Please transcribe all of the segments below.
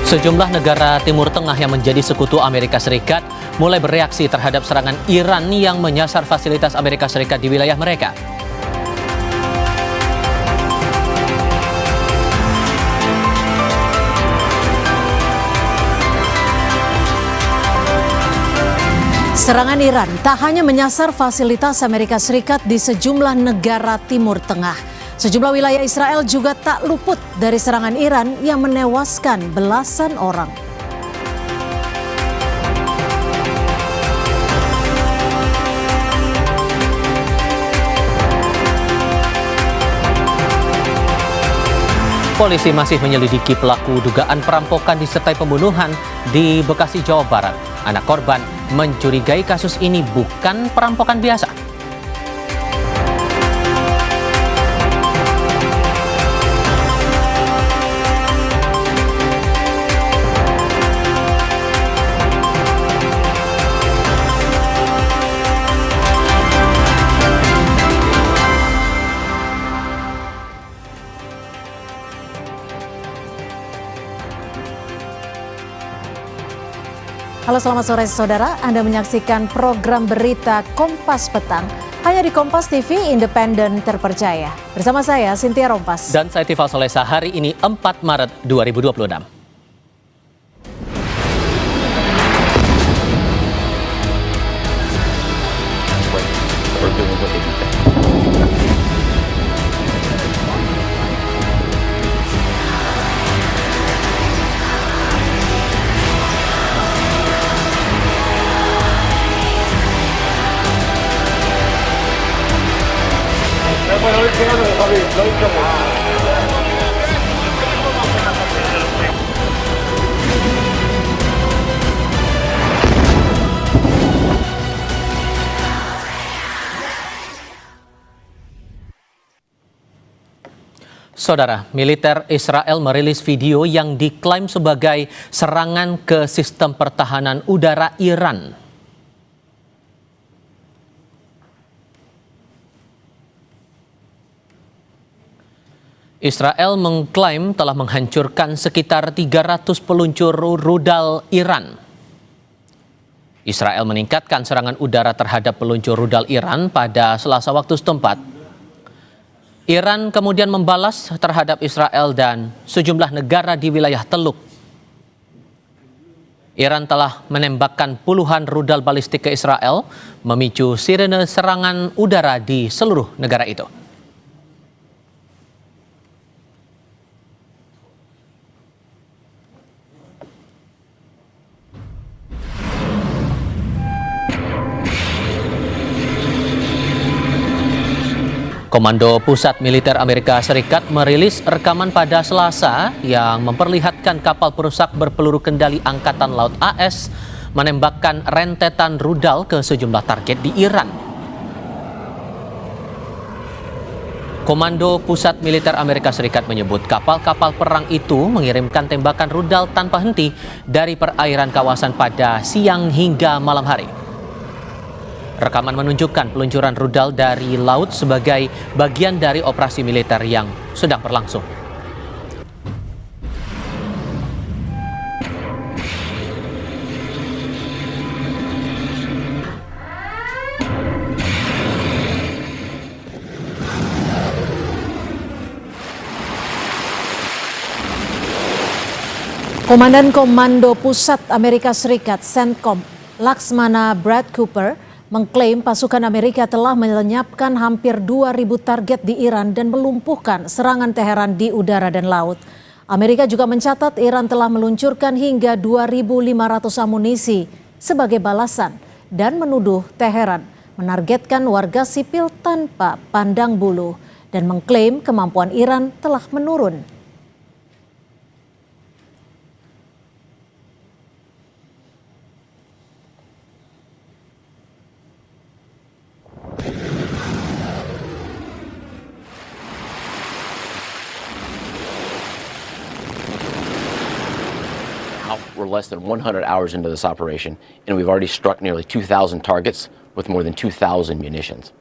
Sejumlah negara Timur Tengah yang menjadi sekutu Amerika Serikat mulai bereaksi terhadap serangan Iran yang menyasar fasilitas Amerika Serikat di wilayah mereka. Serangan Iran tak hanya menyasar fasilitas Amerika Serikat di sejumlah negara Timur Tengah. Sejumlah wilayah Israel juga tak luput dari serangan Iran yang menewaskan belasan orang. Polisi masih menyelidiki pelaku dugaan perampokan disertai pembunuhan di Bekasi, Jawa Barat. Anak korban mencurigai kasus ini bukan perampokan biasa. Halo, selamat sore saudara. Anda menyaksikan program berita Kompas Petang hanya di Kompas TV, independen terpercaya. Bersama saya Cynthia Rompas. Dan saya Tifal Solesa. Hari ini 4 Maret 2026. Saudara, militer Israel merilis video yang diklaim sebagai serangan ke sistem pertahanan udara Iran. Israel mengklaim telah menghancurkan sekitar 300 peluncur rudal Iran. Israel meningkatkan serangan udara terhadap peluncur rudal Iran pada Selasa waktu setempat. Iran kemudian membalas terhadap Israel dan sejumlah negara di wilayah Teluk. Iran telah menembakkan puluhan rudal balistik ke Israel, memicu sirene serangan udara di seluruh negara itu. Komando Pusat Militer Amerika Serikat merilis rekaman pada Selasa yang memperlihatkan kapal perusak berpeluru kendali Angkatan Laut AS menembakkan rentetan rudal ke sejumlah target di Iran. Komando Pusat Militer Amerika Serikat menyebut kapal-kapal perang itu mengirimkan tembakan rudal tanpa henti dari perairan kawasan pada siang hingga malam hari. Rekaman menunjukkan peluncuran rudal dari laut sebagai bagian dari operasi militer yang sedang berlangsung. Komandan Komando Pusat Amerika Serikat CENTCOM Laksmana Brad Cooper mengklaim pasukan Amerika telah melenyapkan hampir 2.000 target di Iran dan melumpuhkan serangan Teheran di udara dan laut. Amerika juga mencatat Iran telah meluncurkan hingga 2.500 amunisi sebagai balasan dan menuduh Teheran menargetkan warga sipil tanpa pandang bulu dan mengklaim kemampuan Iran telah menurun. We're less than 100 hours into this operation, and we've already struck nearly 2,000 targets with more than 2,000 munitions.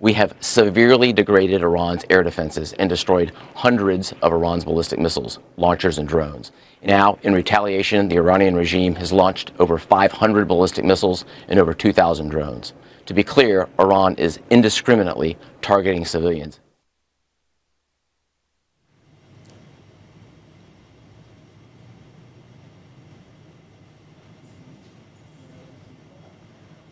We have severely degraded Iran's air defenses and destroyed hundreds of Iran's ballistic missiles, launchers, and drones. Now, in retaliation, the Iranian regime has launched over 500 ballistic missiles and over 2,000 drones. To be clear, Iran is indiscriminately targeting civilians.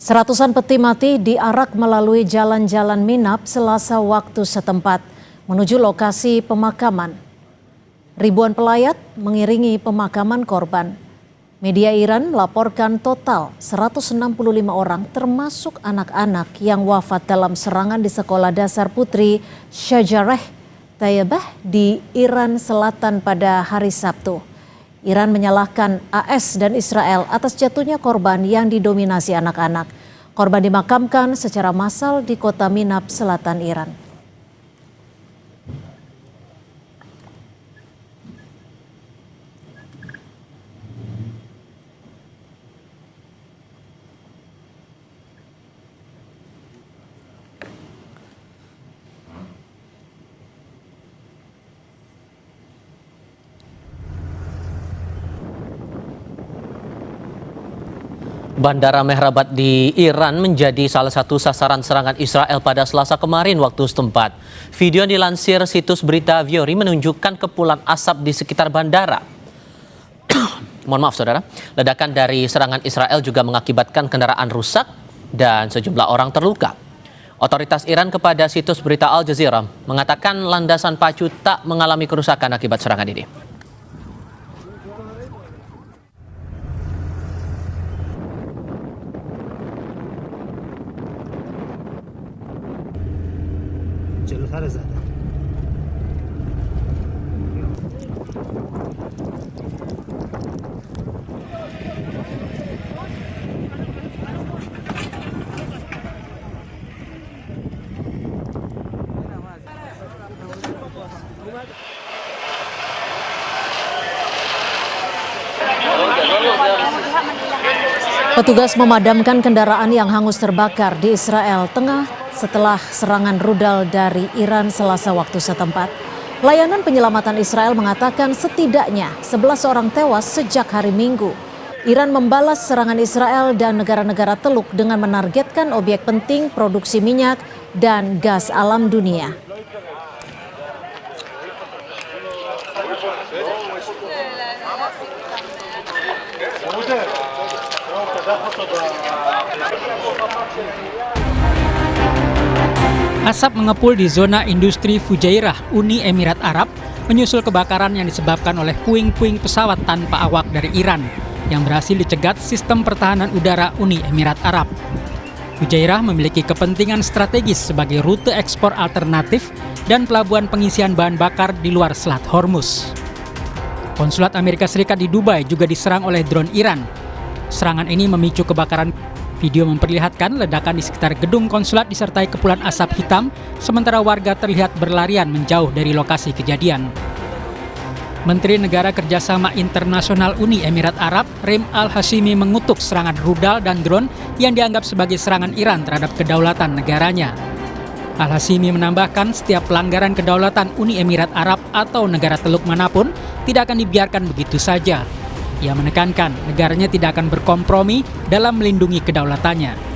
Seratusan peti mati diarak melalui jalan-jalan Minab Selasa waktu setempat menuju lokasi pemakaman. Ribuan pelayat mengiringi pemakaman korban. Media Iran melaporkan total 165 orang termasuk anak-anak yang wafat dalam serangan di sekolah dasar putri Shajareh Tayyibah di Iran Selatan pada hari Sabtu. Iran menyalahkan AS dan Israel atas jatuhnya korban yang didominasi anak-anak. Korban dimakamkan secara massal di kota Minab, selatan Iran. Bandara Mehrabad di Iran menjadi salah satu sasaran serangan Israel pada Selasa kemarin waktu setempat. Video yang dilansir situs berita Viori menunjukkan kepulan asap di sekitar bandara. Mohon maaf saudara, ledakan dari serangan Israel juga mengakibatkan kendaraan rusak dan sejumlah orang terluka. Otoritas Iran kepada situs berita Al Jazeera mengatakan landasan pacu tak mengalami kerusakan akibat serangan ini. Petugas memadamkan kendaraan yang hangus terbakar di Israel Tengah setelah serangan rudal dari Iran Selasa waktu setempat. Layanan penyelamatan Israel mengatakan setidaknya 11 orang tewas sejak hari Minggu. Iran membalas serangan Israel dan negara-negara Teluk dengan menargetkan objek penting produksi minyak dan gas alam dunia. Asap mengepul di zona industri Fujairah, Uni Emirat Arab, menyusul kebakaran yang disebabkan oleh puing-puing pesawat tanpa awak dari Iran yang berhasil dicegat sistem pertahanan udara Uni Emirat Arab. Fujairah memiliki kepentingan strategis sebagai rute ekspor alternatif dan pelabuhan pengisian bahan bakar di luar Selat Hormuz. Konsulat Amerika Serikat di Dubai juga diserang oleh drone Iran. Serangan ini memicu kebakaran. Video memperlihatkan ledakan di sekitar gedung konsulat disertai kepulan asap hitam, sementara warga terlihat berlarian menjauh dari lokasi kejadian. Menteri Negara Kerjasama Internasional Uni Emirat Arab, Rim Al-Hashimi mengutuk serangan rudal dan drone yang dianggap sebagai serangan Iran terhadap kedaulatan negaranya. Al-Hashimi menambahkan setiap pelanggaran kedaulatan Uni Emirat Arab atau negara Teluk manapun tidak akan dibiarkan begitu saja. Ia menekankan negaranya tidak akan berkompromi dalam melindungi kedaulatannya.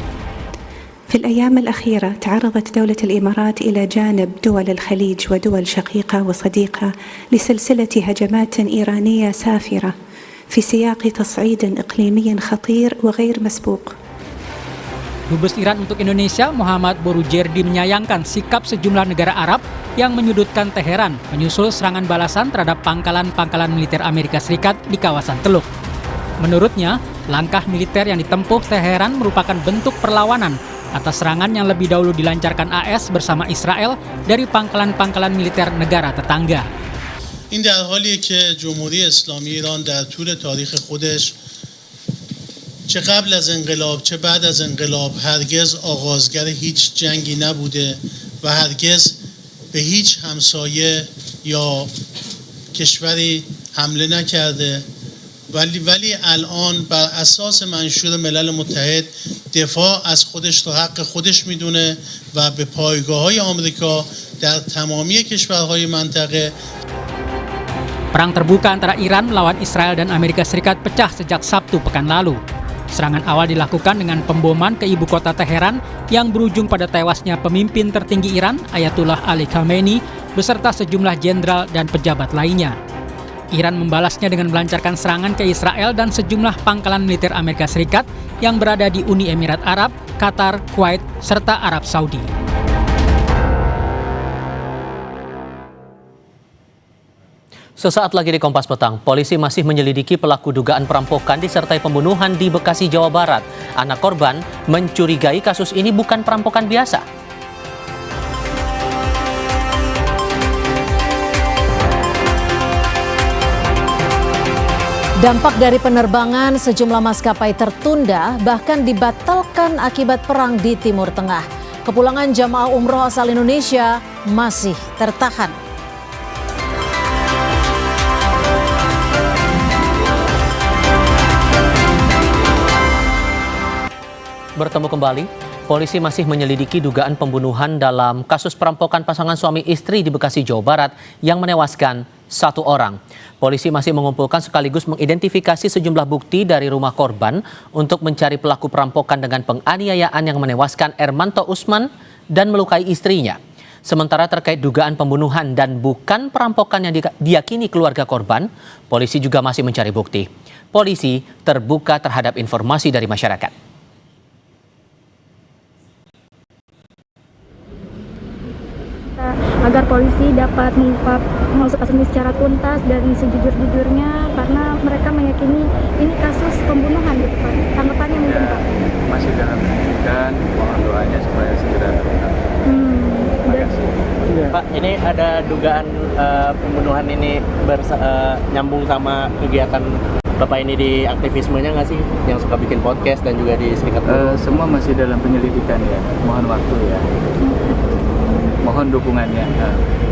في الأيام الأخيرة تعرضت دولة الإمارات إلى جانب دول الخليج ودول شقيقة وصديقة لسلسلة هجمات إيرانية سافرة في سياق تصعيد إقليمي خطير وغير مسبوق. Dubes Iran untuk Indonesia, Muhammad Borujerdi, menyayangkan sikap sejumlah negara Arab yang menyudutkan Teheran menyusul serangan balasan terhadap pangkalan-pangkalan militer Amerika Serikat di kawasan Teluk. Menurutnya, langkah militer yang ditempuh Teheran merupakan bentuk perlawanan atas serangan yang lebih dahulu dilancarkan AS bersama Israel dari pangkalan-pangkalan militer negara tetangga. این در حالیه که جمهوری اسلامی ایران در طول تاریخ خودش چه قبل از انقلاب چه بعد از انقلاب هرگز آغازگر هیچ جنگی نبوده و هرگز به هیچ همسایه یا کشوری حمله نکرده ولی الان بر اساس منشور ملل متحد دفاع از خودش تا حق خودش میدونه و به پایگاه‌های آمریکا در تمامی کشورهای منطقه. Perang terbuka antara Iran melawan Israel dan Amerika Serikat pecah sejak Sabtu pekan lalu. Serangan awal dilakukan dengan pemboman ke ibu kota Teheran yang berujung pada tewasnya pemimpin tertinggi Iran, Ayatullah Ali Khamenei, beserta sejumlah jenderal dan pejabat lainnya. Iran membalasnya dengan melancarkan serangan ke Israel dan sejumlah pangkalan militer Amerika Serikat yang berada di Uni Emirat Arab, Qatar, Kuwait, serta Arab Saudi. Sesaat lagi di Kompas Petang, polisi masih menyelidiki pelaku dugaan perampokan disertai pembunuhan di Bekasi, Jawa Barat. Anak korban mencurigai kasus ini bukan perampokan biasa. Dampak dari penerbangan sejumlah maskapai tertunda bahkan dibatalkan akibat perang di Timur Tengah. Kepulangan jamaah umroh asal Indonesia masih tertahan. Bertemu kembali, polisi masih menyelidiki dugaan pembunuhan dalam kasus perampokan pasangan suami istri di Bekasi, Jawa Barat yang menewaskan 1 orang. Polisi masih mengumpulkan sekaligus mengidentifikasi sejumlah bukti dari rumah korban untuk mencari pelaku perampokan dengan penganiayaan yang menewaskan Ermanto Usman dan melukai istrinya. Sementara terkait dugaan pembunuhan dan bukan perampokan yang diyakini keluarga korban, polisi juga masih mencari bukti. Polisi terbuka terhadap informasi dari masyarakat. Agar polisi dapat mengusut kasus ini secara tuntas dan sejujur-jujurnya, karena mereka meyakini ini kasus pembunuhan gitu Pak. Tanggapannya mungkin Pak? Masih dalam penyelidikan, mohon doanya supaya segera terungkap. Pak, ini ada dugaan pembunuhan ini nyambung sama kegiatan Bapak ini di aktivismenya nggak sih? Yang suka bikin podcast dan juga di Serikat Buruh? Semua masih dalam penyelidikan ya, mohon waktu ya. Mohon dukungannya.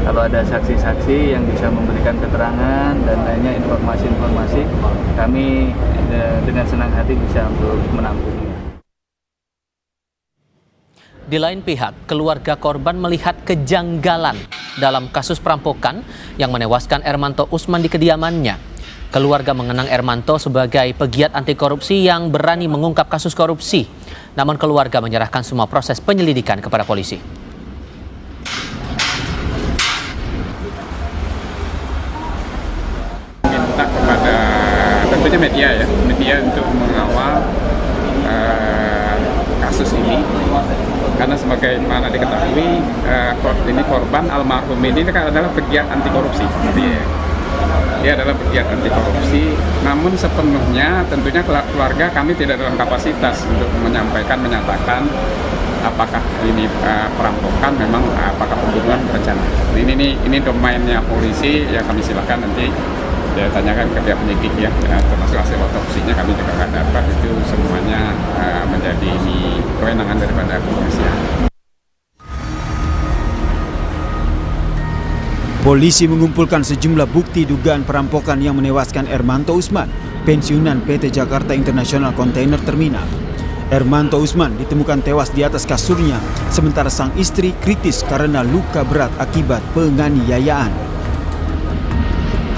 Kalau ada saksi-saksi yang bisa memberikan keterangan dan lainnya informasi-informasi, kami dengan senang hati bisa untuk menampung. Di lain pihak, keluarga korban melihat kejanggalan dalam kasus perampokan yang menewaskan Ermanto Usman di kediamannya. Keluarga mengenang Ermanto sebagai pegiat anti korupsi yang berani mengungkap kasus korupsi. Namun keluarga menyerahkan semua proses penyelidikan kepada polisi. Minta kepada tentunya media untuk mengawal kasus ini, karena sebagaimana diketahui ini korban almarhum ini kan adalah pegiat anti korupsi. Dia adalah pegiat anti korupsi, namun sepenuhnya tentunya keluarga kami tidak dalam kapasitas untuk menyatakan apakah ini perampokan, memang apakah pembunuhan berencana. Ini domainnya polisi, ya kami silakan nanti ya tanyakan ke pihak penyidik ya, termasuk hasil otopsinya kami juga akan dapat, itu semuanya menjadi kewenangan daripada kepolisian. Polisi mengumpulkan sejumlah bukti dugaan perampokan yang menewaskan Ermanto Usman, pensiunan PT Jakarta International Container Terminal. Ermanto Usman ditemukan tewas di atas kasurnya, sementara sang istri kritis karena luka berat akibat penganiayaan.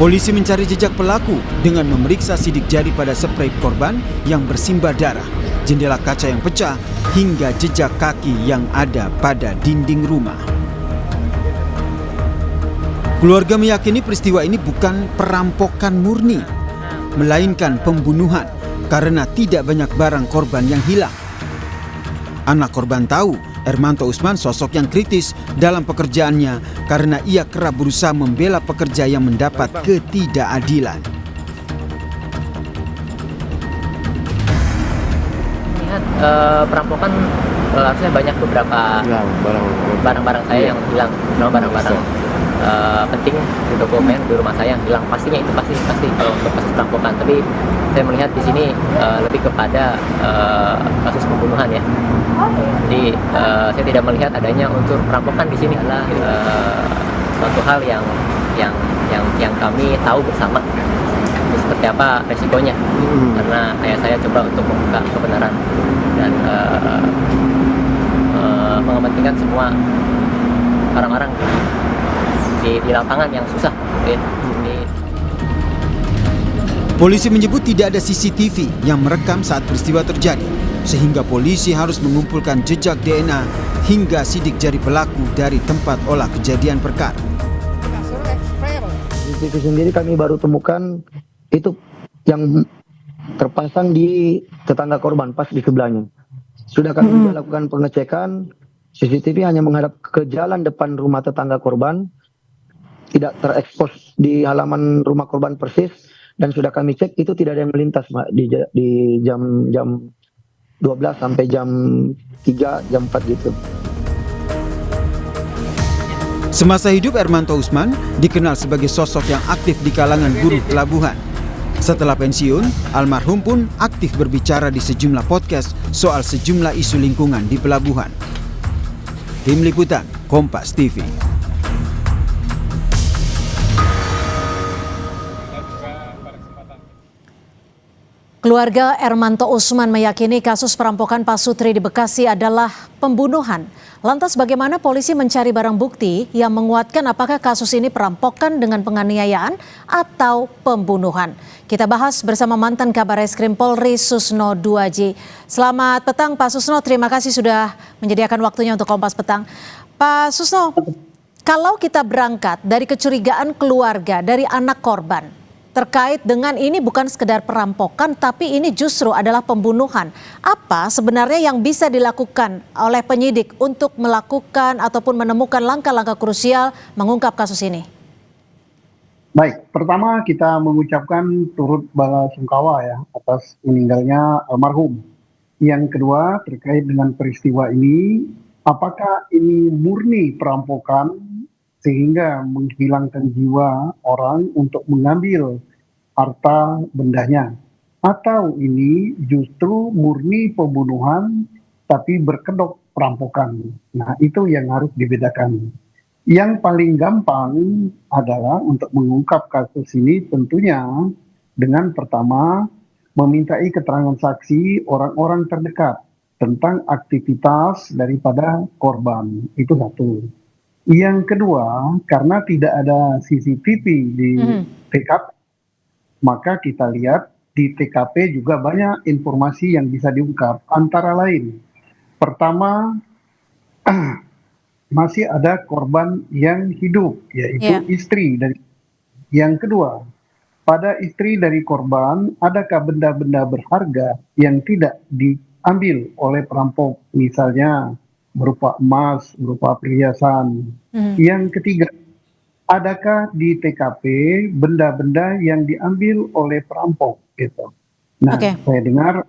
Polisi mencari jejak pelaku dengan memeriksa sidik jari pada sprei korban yang bersimbah darah, jendela kaca yang pecah, hingga jejak kaki yang ada pada dinding rumah. Keluarga meyakini peristiwa ini bukan perampokan murni, melainkan pembunuhan karena tidak banyak barang korban yang hilang. Anak korban tahu Ermanto Usman sosok yang kritis dalam pekerjaannya karena ia kerap berusaha membela pekerja yang mendapat ketidakadilan. Lihat perampokan harusnya banyak beberapa barang-barang saya yang hilang, barang-barang penting di dokumen di rumah saya yang hilang, pastinya itu pasti kalau untuk kasus perampokan. Tapi saya melihat di sini lebih kepada kasus pembunuhan ya. Jadi saya tidak melihat adanya unsur perampokan di sini, adalah suatu hal yang kami tahu bersama seperti apa resikonya. Karena ayah saya coba untuk membuka kebenaran dan mengepentingkan semua orang-orang di lapangan yang susah. Polisi menyebut tidak ada CCTV yang merekam saat peristiwa terjadi, sehingga polisi harus mengumpulkan jejak DNA hingga sidik jari pelaku dari tempat olah kejadian perkara. CCTV sendiri kami baru temukan itu yang terpasang di tetangga korban pas di sebelahnya. Sudah kami juga lakukan pengecekan, CCTV hanya menghadap ke jalan depan rumah tetangga korban, tidak terekspos di halaman rumah korban persis, dan sudah kami cek itu tidak ada yang melintas Mbak, di jam 12 sampai jam 3, jam 4 gitu. Semasa hidup, Ermanto Usman dikenal sebagai sosok yang aktif di kalangan buruh pelabuhan. Setelah pensiun, almarhum pun aktif berbicara di sejumlah podcast soal sejumlah isu lingkungan di pelabuhan. Tim Liputan, Kompas TV. Keluarga Ermanto Usman meyakini kasus perampokan Pak Sutri di Bekasi adalah pembunuhan. Lantas bagaimana polisi mencari barang bukti yang menguatkan apakah kasus ini perampokan dengan penganiayaan atau pembunuhan? Kita bahas bersama mantan Kabar Eskrim Polri Susno Duaji. Selamat petang Pak Susno, terima kasih sudah menyediakan waktunya untuk Kompas Petang. Pak Susno, kalau kita berangkat dari kecurigaan keluarga, dari anak korban, terkait dengan ini bukan sekedar perampokan, tapi ini justru adalah pembunuhan. Apa sebenarnya yang bisa dilakukan oleh penyidik untuk melakukan ataupun menemukan langkah-langkah krusial mengungkap kasus ini? Baik, pertama kita mengucapkan turut bela sungkawa ya atas meninggalnya almarhum. Yang kedua terkait dengan peristiwa ini, apakah ini murni perampokan sehingga menghilangkan jiwa orang untuk mengambil harta bendanya, atau ini justru murni pembunuhan tapi berkedok perampokan. Nah, itu yang harus dibedakan. Yang paling gampang adalah untuk mengungkap kasus ini tentunya dengan pertama memintai keterangan saksi orang-orang terdekat tentang aktivitas daripada korban. Itu satu. Yang kedua, karena tidak ada CCTV di TKP, maka kita lihat di TKP juga banyak informasi yang bisa diungkap. Antara lain, pertama, masih ada korban yang hidup, yaitu istri. Yang kedua, pada istri dari korban, adakah benda-benda berharga yang tidak diambil oleh perampok, misalnya berupa emas, berupa perhiasan. Yang ketiga, adakah di TKP benda-benda yang diambil oleh perampok gitu. Nah, saya dengar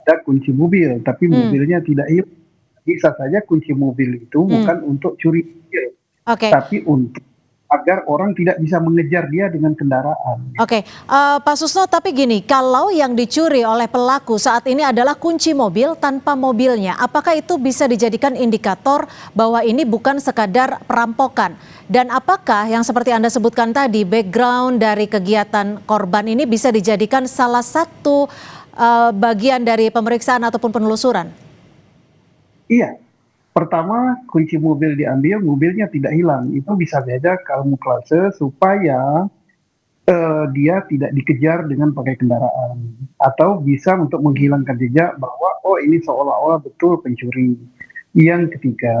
ada kunci mobil, tapi mobilnya tidak hilang. Bisa saja kunci mobil itu bukan untuk curi mobil, tapi untuk agar orang tidak bisa mengejar dia dengan kendaraan. Pak Susno, tapi gini, kalau yang dicuri oleh pelaku saat ini adalah kunci mobil tanpa mobilnya, apakah itu bisa dijadikan indikator bahwa ini bukan sekadar perampokan? Dan apakah yang seperti Anda sebutkan tadi, background dari kegiatan korban ini bisa dijadikan salah satu bagian dari pemeriksaan ataupun penelusuran? Iya. Pertama, kunci mobil diambil, mobilnya tidak hilang. Itu bisa saja kamuflase supaya dia tidak dikejar dengan pakai kendaraan. Atau bisa untuk menghilangkan jejak bahwa, oh ini seolah-olah betul pencuri. Yang ketiga,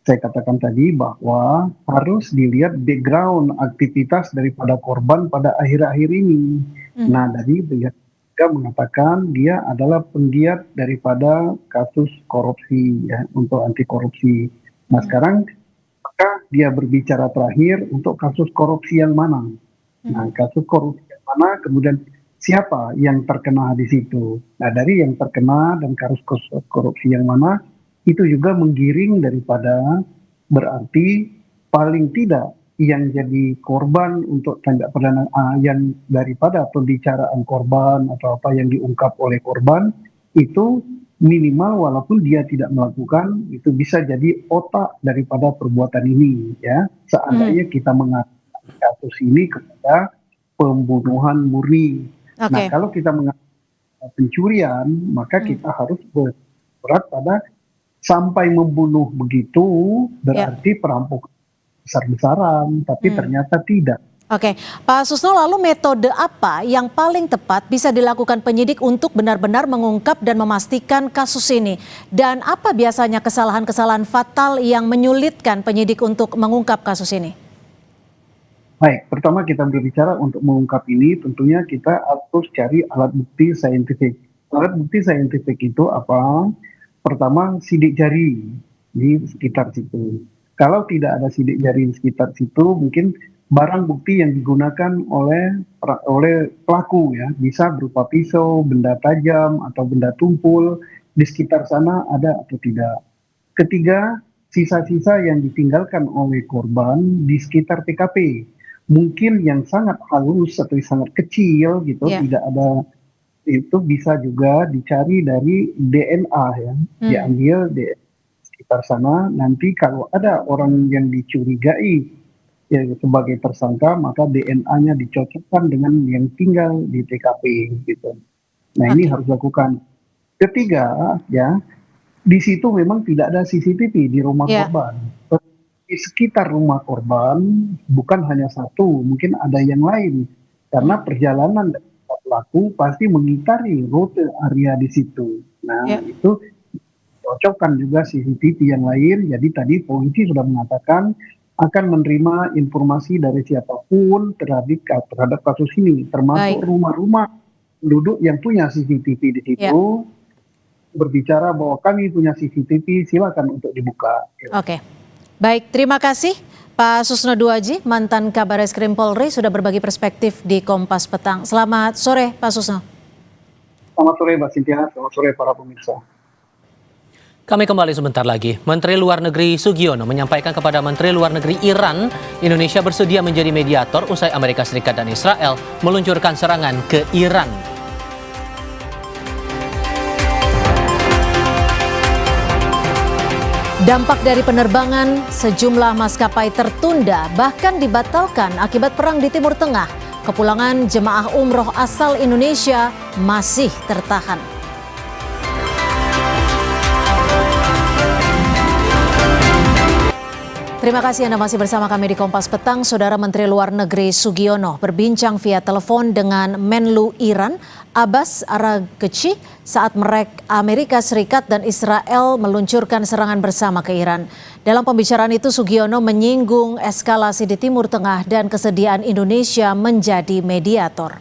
saya katakan tadi bahwa harus dilihat background aktivitas daripada korban pada akhir-akhir ini. Nah, dari pihak mengatakan dia adalah penggiat daripada kasus korupsi ya, untuk anti korupsi. Nah, sekarang maka dia berbicara terakhir untuk kasus korupsi yang mana. Nah, kasus korupsi yang mana, kemudian siapa yang terkena di situ. Nah, dari yang terkena dan kasus korupsi yang mana, itu juga menggiring daripada berarti paling tidak yang jadi korban untuk tindak pidana yang daripada pembicaraan korban atau apa yang diungkap oleh korban itu minimal walaupun dia tidak melakukan, itu bisa jadi otak daripada perbuatan ini ya. Seandainya kita mengatakan kasus ini kepada pembunuhan murni. Nah, Oke. kalau kita mengatakan pencurian, maka kita harus berat pada sampai membunuh begitu berarti perampokan besar-besaran, tapi ternyata tidak. Oke, Pak Susno, lalu metode apa yang paling tepat bisa dilakukan penyidik untuk benar-benar mengungkap dan memastikan kasus ini? Dan apa biasanya kesalahan-kesalahan fatal yang menyulitkan penyidik untuk mengungkap kasus ini? Baik, pertama kita berbicara untuk mengungkap ini, tentunya kita harus cari alat bukti saintifik. Alat bukti saintifik itu apa? Pertama, sidik jari di sekitar situ. Kalau tidak ada sidik jari di sekitar situ, mungkin barang bukti yang digunakan oleh pelaku ya, bisa berupa pisau, benda tajam, atau benda tumpul, di sekitar sana ada atau tidak. Ketiga, sisa-sisa yang ditinggalkan oleh korban di sekitar TKP. Mungkin yang sangat halus atau sangat kecil gitu, tidak ada, itu bisa juga dicari dari DNA ya, diambil di sekitar sana. Nanti kalau ada orang yang dicurigai ya sebagai tersangka, maka DNA-nya dicocokkan dengan yang tinggal di TKP gitu. Nah, ini harus dilakukan. Ketiga, ya, di situ memang tidak ada CCTV di rumah korban. Di sekitar rumah korban bukan hanya satu, mungkin ada yang lain. Karena perjalanan dari pelaku pasti mengitari rute area di situ. Nah, itu cocokkan juga CCTV yang lain. Jadi tadi polisi sudah mengatakan akan menerima informasi dari siapapun terhadap kasus ini, termasuk rumah-rumah penduduk yang punya CCTV di situ. Berbicara bahwa kami punya CCTV, silakan untuk dibuka. Oke, baik, terima kasih Pak Susno Duaji, mantan Kabareskrim Polri, sudah berbagi perspektif di Kompas Petang. Selamat sore Pak Susno. Selamat sore Mbak Cynthia, selamat sore para pemirsa. Kami kembali sebentar lagi. Menteri Luar Negeri Sugiono menyampaikan kepada Menteri Luar Negeri Iran, Indonesia bersedia menjadi mediator usai Amerika Serikat dan Israel meluncurkan serangan ke Iran. Dampak dari penerbangan sejumlah maskapai tertunda bahkan dibatalkan akibat perang di Timur Tengah. Kepulangan jemaah umroh asal Indonesia masih tertahan. Terima kasih Anda masih bersama kami di Kompas Petang. Saudara Menteri Luar Negeri Sugiono berbincang via telepon dengan Menlu Iran, Abbas Araghchi, saat Amerika Serikat dan Israel meluncurkan serangan bersama ke Iran. Dalam pembicaraan itu Sugiono menyinggung eskalasi di Timur Tengah dan kesediaan Indonesia menjadi mediator.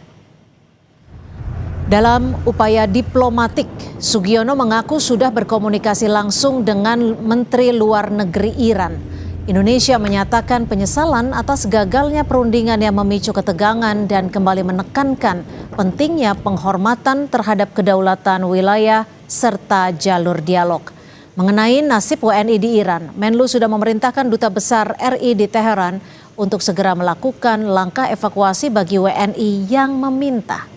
Dalam upaya diplomatik, Sugiono mengaku sudah berkomunikasi langsung dengan Menteri Luar Negeri Iran. Indonesia menyatakan penyesalan atas gagalnya perundingan yang memicu ketegangan dan kembali menekankan pentingnya penghormatan terhadap kedaulatan wilayah serta jalur dialog. Mengenai nasib WNI di Iran, Menlu sudah memerintahkan Duta Besar RI di Teheran untuk segera melakukan langkah evakuasi bagi WNI yang meminta.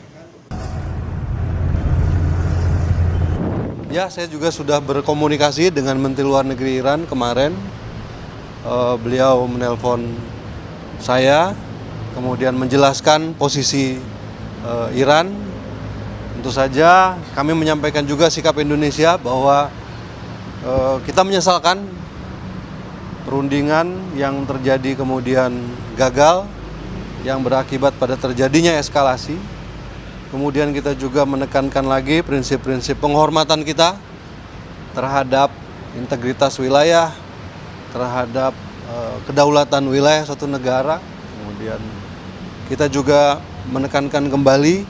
Ya, saya juga sudah berkomunikasi dengan Menteri Luar Negeri Iran kemarin. Beliau menelpon saya, kemudian menjelaskan posisi Iran. Tentu saja kami menyampaikan juga sikap Indonesia bahwa kita menyesalkan perundingan yang terjadi kemudian gagal, yang berakibat pada terjadinya eskalasi. Kemudian kita juga menekankan lagi prinsip-prinsip penghormatan kita terhadap integritas wilayah, terhadap kedaulatan wilayah suatu negara. Kemudian kita juga menekankan kembali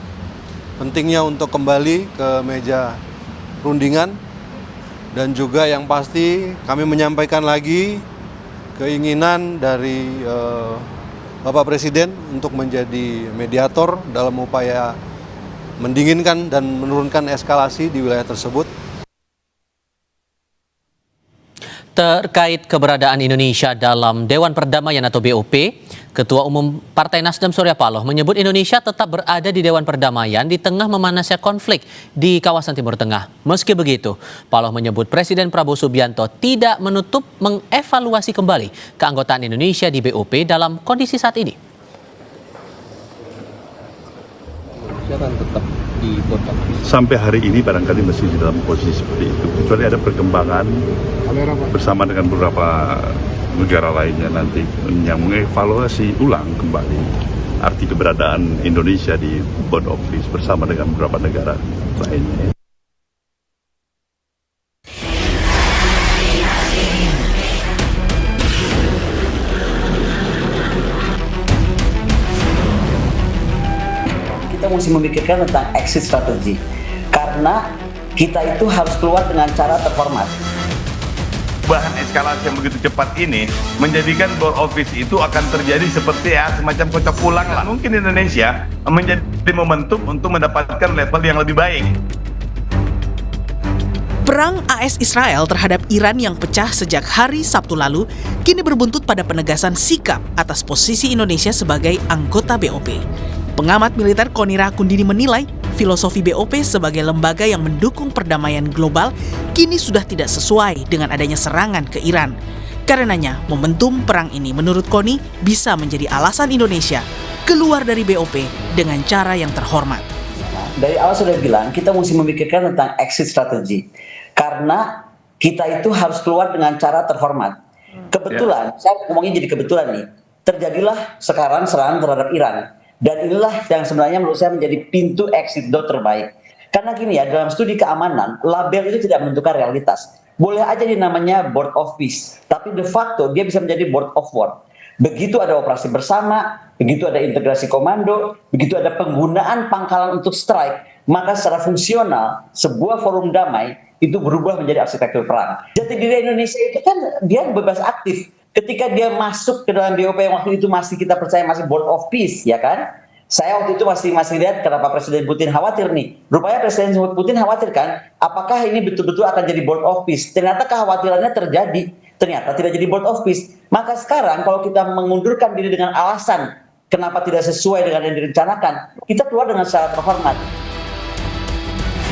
pentingnya untuk kembali ke meja perundingan, dan juga yang pasti kami menyampaikan lagi keinginan dari Bapak Presiden untuk menjadi mediator dalam upaya mendinginkan dan menurunkan eskalasi di wilayah tersebut. Terkait keberadaan Indonesia dalam Dewan Perdamaian atau BOP, Ketua Umum Partai Nasdem Surya Paloh menyebut Indonesia tetap berada di Dewan Perdamaian di tengah memanasnya konflik di kawasan Timur Tengah. Meski begitu, Paloh menyebut Presiden Prabowo Subianto tidak menutup mengevaluasi kembali keanggotaan Indonesia di BOP dalam kondisi saat ini. Sampai hari ini barangkali masih di dalam posisi seperti itu, kecuali ada perkembangan bersama dengan beberapa negara lainnya nanti yang mengevaluasi ulang kembali arti keberadaan Indonesia di Board of Peace bersama dengan beberapa negara lainnya. Kita mesti memikirkan tentang exit strategy karena kita itu harus keluar dengan cara terhormat. Perubahan eskalasi yang begitu cepat ini menjadikan board office itu akan terjadi seperti semacam kocok ulang lah. Mungkin Indonesia menjadi momentum untuk mendapatkan level yang lebih baik. Perang AS-Israel terhadap Iran yang pecah sejak hari Sabtu lalu kini berbuntut pada penegasan sikap atas posisi Indonesia sebagai anggota BOP. Pengamat militer Konira Kundini menilai filosofi BOP sebagai lembaga yang mendukung perdamaian global kini sudah tidak sesuai dengan adanya serangan ke Iran. Karenanya, momentum perang ini menurut Koni bisa menjadi alasan Indonesia keluar dari BOP dengan cara yang terhormat. Dari awal sudah bilang, kita mesti memikirkan tentang exit strategy. Karena kita itu harus keluar dengan cara terhormat. Kebetulan, saya ngomongnya jadi kebetulan nih, terjadilah sekarang serangan terhadap Iran. Dan inilah yang sebenarnya menurut saya menjadi pintu exit door terbaik. Karena gini ya, dalam studi keamanan, label itu tidak menentukan realitas. Boleh aja dia namanya Board of Peace, tapi de facto dia bisa menjadi Board of War. Begitu ada operasi bersama, begitu ada integrasi komando, begitu ada penggunaan pangkalan untuk strike, maka secara fungsional, sebuah forum damai itu berubah menjadi arsitektur perang. Jati diri Indonesia itu kan dia bebas aktif. Ketika dia masuk ke dalam BOP yang waktu itu masih kita percaya masih Board of Peace, ya kan? Saya waktu itu masih lihat kenapa Presiden Putin khawatir nih. Rupanya Presiden Putin khawatir kan, apakah ini betul-betul akan jadi Board of Peace? Ternyata kekhawatirannya terjadi. Ternyata tidak jadi Board of Peace. Maka sekarang kalau kita mengundurkan diri dengan alasan kenapa tidak sesuai dengan yang direncanakan, kita keluar dengan secara terhormat.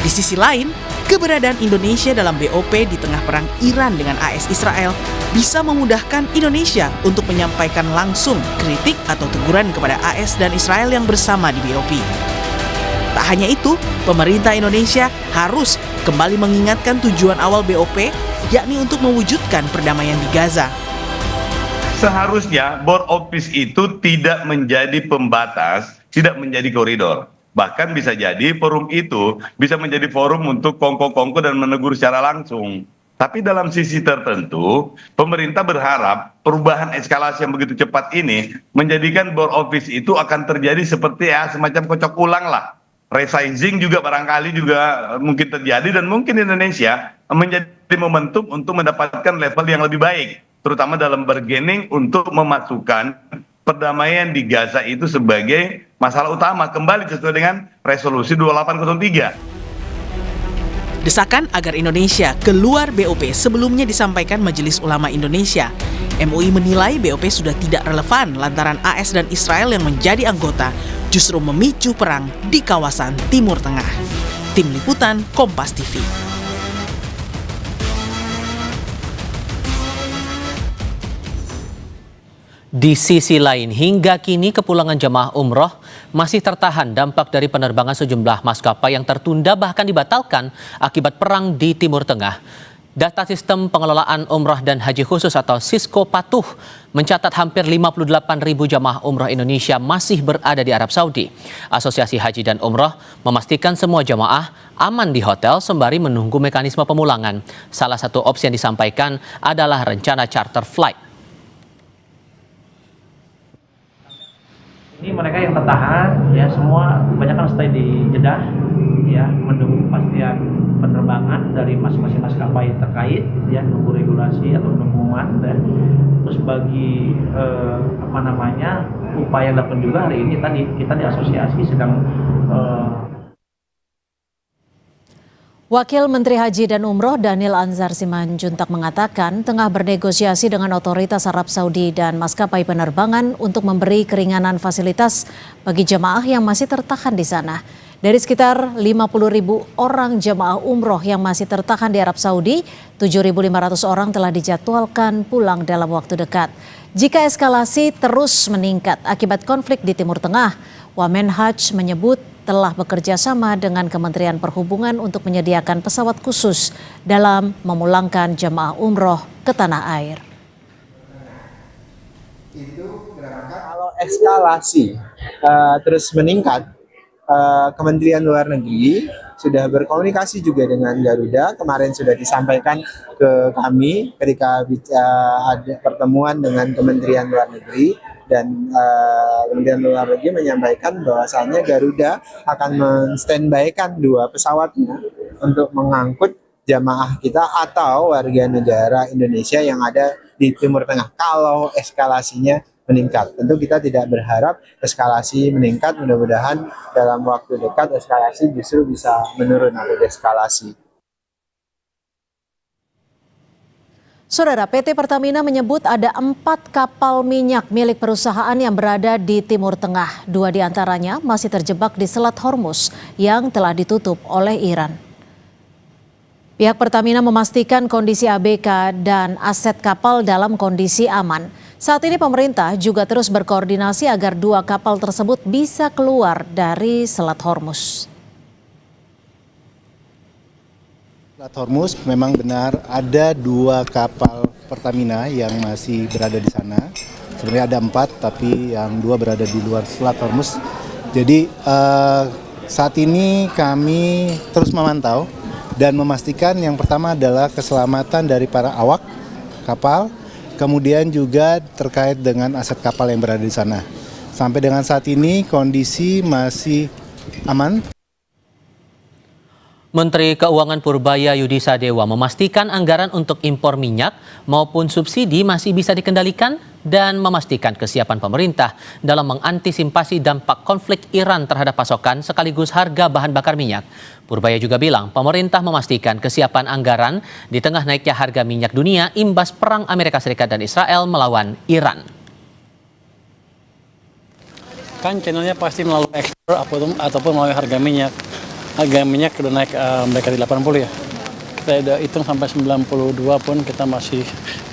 Di sisi lain, keberadaan Indonesia dalam BOP di tengah perang Iran dengan AS Israel bisa memudahkan Indonesia untuk menyampaikan langsung kritik atau teguran kepada AS dan Israel yang bersama di BOP. Tak hanya itu, pemerintah Indonesia harus kembali mengingatkan tujuan awal BOP, yakni untuk mewujudkan perdamaian di Gaza. Seharusnya board of peace itu tidak menjadi pembatas, tidak menjadi koridor. Bahkan bisa jadi forum itu bisa menjadi forum untuk kongko-kongko dan menegur secara langsung. Tapi dalam sisi tertentu, pemerintah berharap perubahan eskalasi yang begitu cepat ini menjadikan board of peace itu akan terjadi seperti semacam kocok ulang lah. Resizing juga barangkali juga mungkin terjadi dan mungkin Indonesia menjadi momentum untuk mendapatkan level yang lebih baik. Terutama dalam bargaining untuk memasukkan perdamaian di Gaza itu sebagai masalah utama kembali sesuai dengan resolusi 2803. Desakan agar Indonesia keluar BOP sebelumnya disampaikan Majelis Ulama Indonesia. MUI menilai BOP sudah tidak relevan lantaran AS dan Israel yang menjadi anggota justru memicu perang di kawasan Timur Tengah. Tim Liputan Kompas TV. Di sisi lain, hingga kini kepulangan jemaah umroh masih tertahan dampak dari penerbangan sejumlah maskapai yang tertunda bahkan dibatalkan akibat perang di Timur Tengah. Data Sistem Pengelolaan Umroh dan Haji Khusus atau Sisko Patuh mencatat hampir 58.000 jemaah umroh Indonesia masih berada di Arab Saudi. Asosiasi Haji dan Umroh memastikan semua jemaah aman di hotel sembari menunggu mekanisme pemulangan. Salah satu opsi yang disampaikan adalah rencana charter flight. Ini mereka yang tertahan, ya semua kebanyakan stay di Jeddah, ya menunggu kepastian penerbangan dari masing-masing maskapai terkait, ya menunggu regulasi atau pengumuman. Ya. Terus bagi upaya yang dilakukan juga hari ini tadi kita di asosiasi sedang Wakil Menteri Haji dan Umroh Daniel Anzar Simanjuntak mengatakan tengah bernegosiasi dengan otoritas Arab Saudi dan maskapai penerbangan untuk memberi keringanan fasilitas bagi jemaah yang masih tertahan di sana. Dari sekitar 50.000 orang jemaah umroh yang masih tertahan di Arab Saudi, 7.500 orang telah dijadwalkan pulang dalam waktu dekat. Jika eskalasi terus meningkat akibat konflik di Timur Tengah, Wamenhaj menyebut telah bekerja sama dengan Kementerian Perhubungan untuk menyediakan pesawat khusus dalam memulangkan jemaah umroh ke tanah air. Kalau eskalasi terus meningkat, Kementerian Luar Negeri sudah berkomunikasi juga dengan Garuda. Kemarin sudah disampaikan ke kami ketika ada pertemuan dengan Kementerian Luar Negeri, dan Kementerian Luar Negeri menyampaikan bahwasannya Garuda akan men-standby-kan 2 pesawatnya untuk mengangkut jamaah kita atau warga negara Indonesia yang ada di Timur Tengah kalau eskalasinya meningkat. Tentu kita tidak berharap eskalasi meningkat, mudah-mudahan dalam waktu dekat eskalasi justru bisa menurun atau deeskalasi. Saudara, PT Pertamina menyebut ada 4 kapal minyak milik perusahaan yang berada di Timur Tengah. 2 diantaranya masih terjebak di Selat Hormuz yang telah ditutup oleh Iran. Pihak Pertamina memastikan kondisi ABK dan aset kapal dalam kondisi aman. Saat ini pemerintah juga terus berkoordinasi agar 2 kapal tersebut bisa keluar dari Selat Hormuz. Selat Hormuz memang benar ada 2 kapal Pertamina yang masih berada di sana. Sebenarnya ada 4, tapi yang 2 berada di luar Selat Hormuz. Jadi saat ini kami terus memantau dan memastikan yang pertama adalah keselamatan dari para awak kapal, kemudian juga terkait dengan aset kapal yang berada di sana. Sampai dengan saat ini kondisi masih aman. Menteri Keuangan Purbaya Yudi Sadewa memastikan anggaran untuk impor minyak maupun subsidi masih bisa dikendalikan dan memastikan kesiapan pemerintah dalam mengantisipasi dampak konflik Iran terhadap pasokan sekaligus harga bahan bakar minyak. Purbaya juga bilang pemerintah memastikan kesiapan anggaran di tengah naiknya harga minyak dunia imbas perang Amerika Serikat dan Israel melawan Iran. Kan channelnya pasti melalui ekspor ataupun melalui harga minyak. Harga minyak udah naik mereka di 80 ya. Kita udah hitung sampai 92 pun kita masih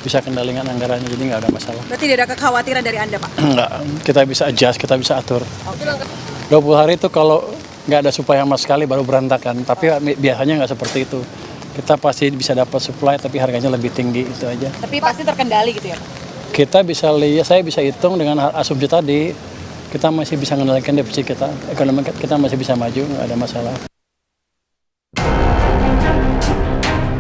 bisa kendalikan anggarannya, jadi nggak ada masalah. Berarti tidak ada kekhawatiran dari Anda, Pak? Nggak, kita bisa adjust, kita bisa atur. 20 hari itu kalau nggak ada supply sama sekali baru berantakan, tapi biasanya nggak seperti itu. Kita pasti bisa dapat supply tapi harganya lebih tinggi, itu aja. Tapi pasti terkendali gitu ya, Pak? Kita bisa lihat, saya bisa hitung dengan asumsi tadi, kita masih bisa mengendalikan defisit kita, ekonomi kita masih bisa maju, nggak ada masalah.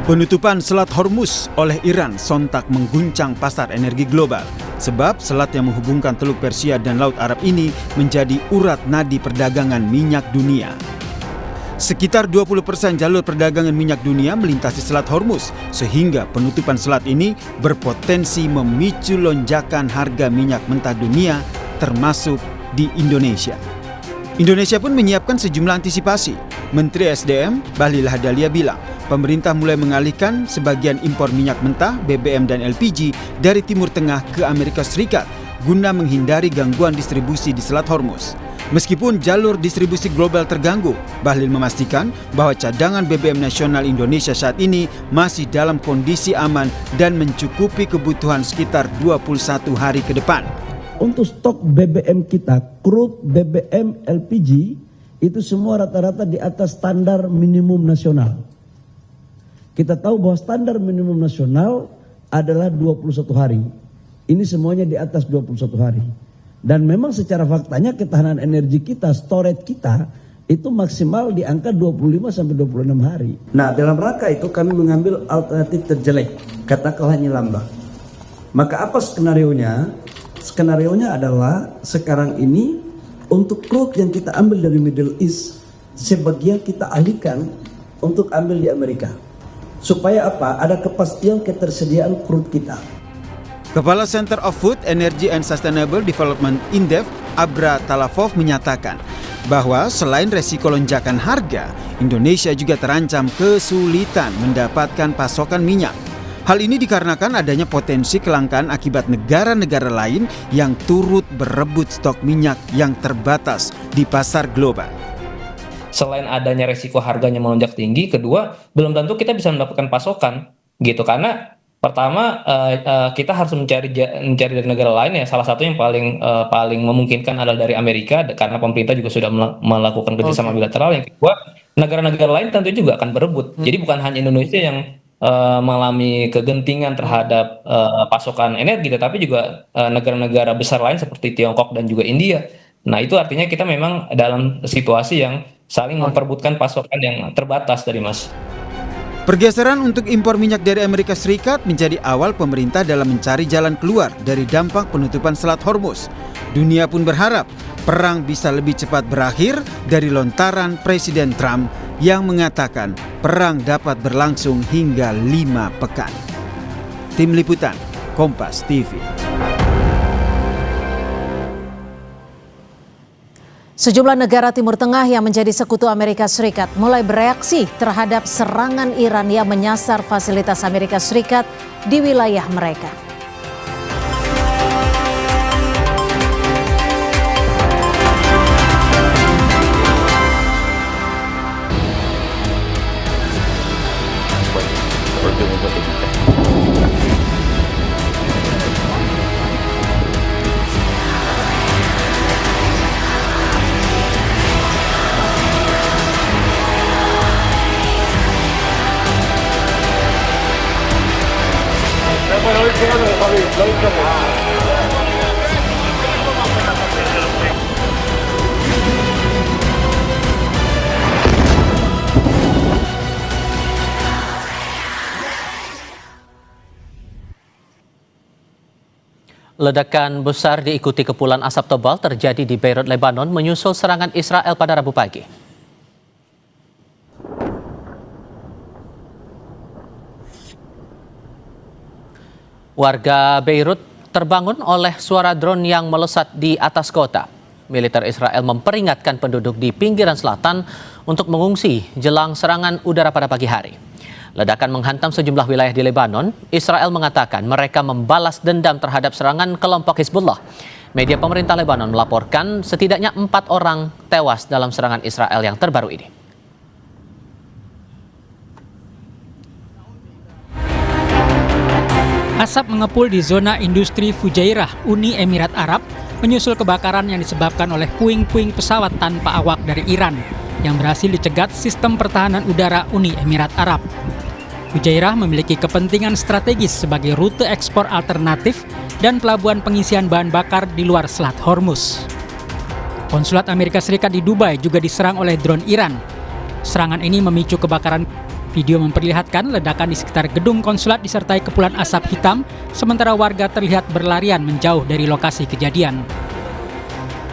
Penutupan Selat Hormuz oleh Iran sontak mengguncang pasar energi global. Sebab selat yang menghubungkan Teluk Persia dan Laut Arab ini menjadi urat nadi perdagangan minyak dunia. Sekitar 20% jalur perdagangan minyak dunia melintasi Selat Hormuz, sehingga penutupan selat ini berpotensi memicu lonjakan harga minyak mentah dunia, termasuk di Indonesia. Indonesia pun menyiapkan sejumlah antisipasi. Menteri SDM Bahlil Lahadalia bilang, pemerintah mulai mengalihkan sebagian impor minyak mentah, BBM dan LPG dari Timur Tengah ke Amerika Serikat guna menghindari gangguan distribusi di Selat Hormuz. Meskipun jalur distribusi global terganggu, Bahlil memastikan bahwa cadangan BBM nasional Indonesia saat ini masih dalam kondisi aman dan mencukupi kebutuhan sekitar 21 hari ke depan. Untuk stok BBM kita, crude, BBM, LPG, itu semua rata-rata di atas standar minimum nasional. Kita tahu bahwa standar minimum nasional adalah 21 hari. Ini semuanya di atas 21 hari. Dan memang secara faktanya ketahanan energi kita, storage kita, itu maksimal di angka 25-26 hari. Nah, dalam rangka itu kami mengambil alternatif terjelek, katakanlah nyelambang. Maka apa skenarionya? Skenarionya adalah sekarang ini untuk crude yang kita ambil dari Middle East, sebagian kita alihkan untuk ambil di Amerika. Supaya apa? Ada kepastian ketersediaan crude kita. Kepala Center of Food, Energy and Sustainable Development INDEF, Abra Talafov menyatakan bahwa selain resiko lonjakan harga, Indonesia juga terancam kesulitan mendapatkan pasokan minyak. Hal ini dikarenakan adanya potensi kelangkaan akibat negara-negara lain yang turut berebut stok minyak yang terbatas di pasar global. Selain adanya resiko harganya melonjak tinggi, kedua, belum tentu kita bisa mendapatkan pasokan gitu, karena Pertama, kita harus mencari dari negara lain ya. Salah satu yang paling memungkinkan adalah dari Amerika, karena pemerintah juga sudah melakukan kerjasama bilateral. Yang kedua, negara-negara lain tentu juga akan berebut. Jadi bukan hanya Indonesia yang mengalami kegentingan terhadap pasokan energi, tetapi juga negara-negara besar lain seperti Tiongkok dan juga India. Nah, itu artinya kita memang dalam situasi yang saling memperebutkan pasokan yang terbatas tadi, Mas. Pergeseran untuk impor minyak dari Amerika Serikat menjadi awal pemerintah dalam mencari jalan keluar dari dampak penutupan Selat Hormuz. Dunia pun berharap perang bisa lebih cepat berakhir dari lontaran Presiden Trump yang mengatakan perang dapat berlangsung hingga 5 pekan. Tim Liputan, Kompas TV. Sejumlah negara Timur Tengah yang menjadi sekutu Amerika Serikat mulai bereaksi terhadap serangan Iran yang menyasar fasilitas Amerika Serikat di wilayah mereka. Ledakan besar diikuti kepulan asap tebal terjadi di Beirut, Lebanon menyusul serangan Israel pada Rabu pagi. Warga Beirut terbangun oleh suara drone yang melesat di atas kota. Militer Israel memperingatkan penduduk di pinggiran selatan untuk mengungsi jelang serangan udara pada pagi hari. Ledakan menghantam sejumlah wilayah di Lebanon. Israel mengatakan mereka membalas dendam terhadap serangan kelompok Hizbullah. Media pemerintah Lebanon melaporkan setidaknya 4 orang tewas dalam serangan Israel yang terbaru ini. Asap mengepul di zona industri Fujairah, Uni Emirat Arab, menyusul kebakaran yang disebabkan oleh puing-puing pesawat tanpa awak dari Iran yang berhasil dicegat sistem pertahanan udara Uni Emirat Arab. Fujairah memiliki kepentingan strategis sebagai rute ekspor alternatif dan pelabuhan pengisian bahan bakar di luar Selat Hormuz. Konsulat Amerika Serikat di Dubai juga diserang oleh drone Iran. Serangan ini memicu kebakaran. Video memperlihatkan ledakan di sekitar gedung konsulat disertai kepulan asap hitam, sementara warga terlihat berlarian menjauh dari lokasi kejadian.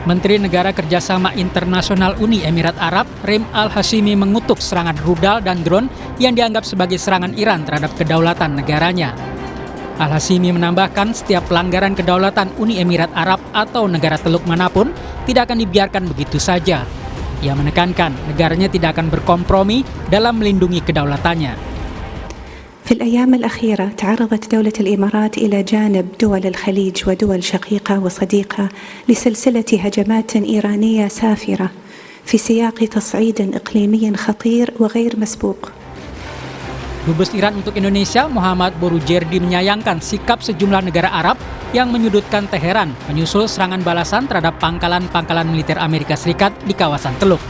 Menteri Negara Kerjasama Internasional Uni Emirat Arab, Reem Al-Hashimi mengutuk serangan rudal dan drone yang dianggap sebagai serangan Iran terhadap kedaulatan negaranya. Al-Hashimi menambahkan setiap pelanggaran kedaulatan Uni Emirat Arab atau negara Teluk manapun tidak akan dibiarkan begitu saja. Ia menekankan negaranya tidak akan berkompromi dalam melindungi kedaulatannya. في الأيام الأخيرة تعرضت دولة الإمارات إلى جانب دول الخليج ودول شقيقة وصديقة لسلسلة هجمات إيرانية سافرة في سياق تصعيد إقليمي خطير وغير مسبوق. Dubes Iran untuk Indonesia, Muhammad Borujerdi, menyayangkan sikap sejumlah negara Arab yang menyudutkan Teheran menyusul serangan balasan terhadap pangkalan-pangkalan militer Amerika Serikat di kawasan Teluk.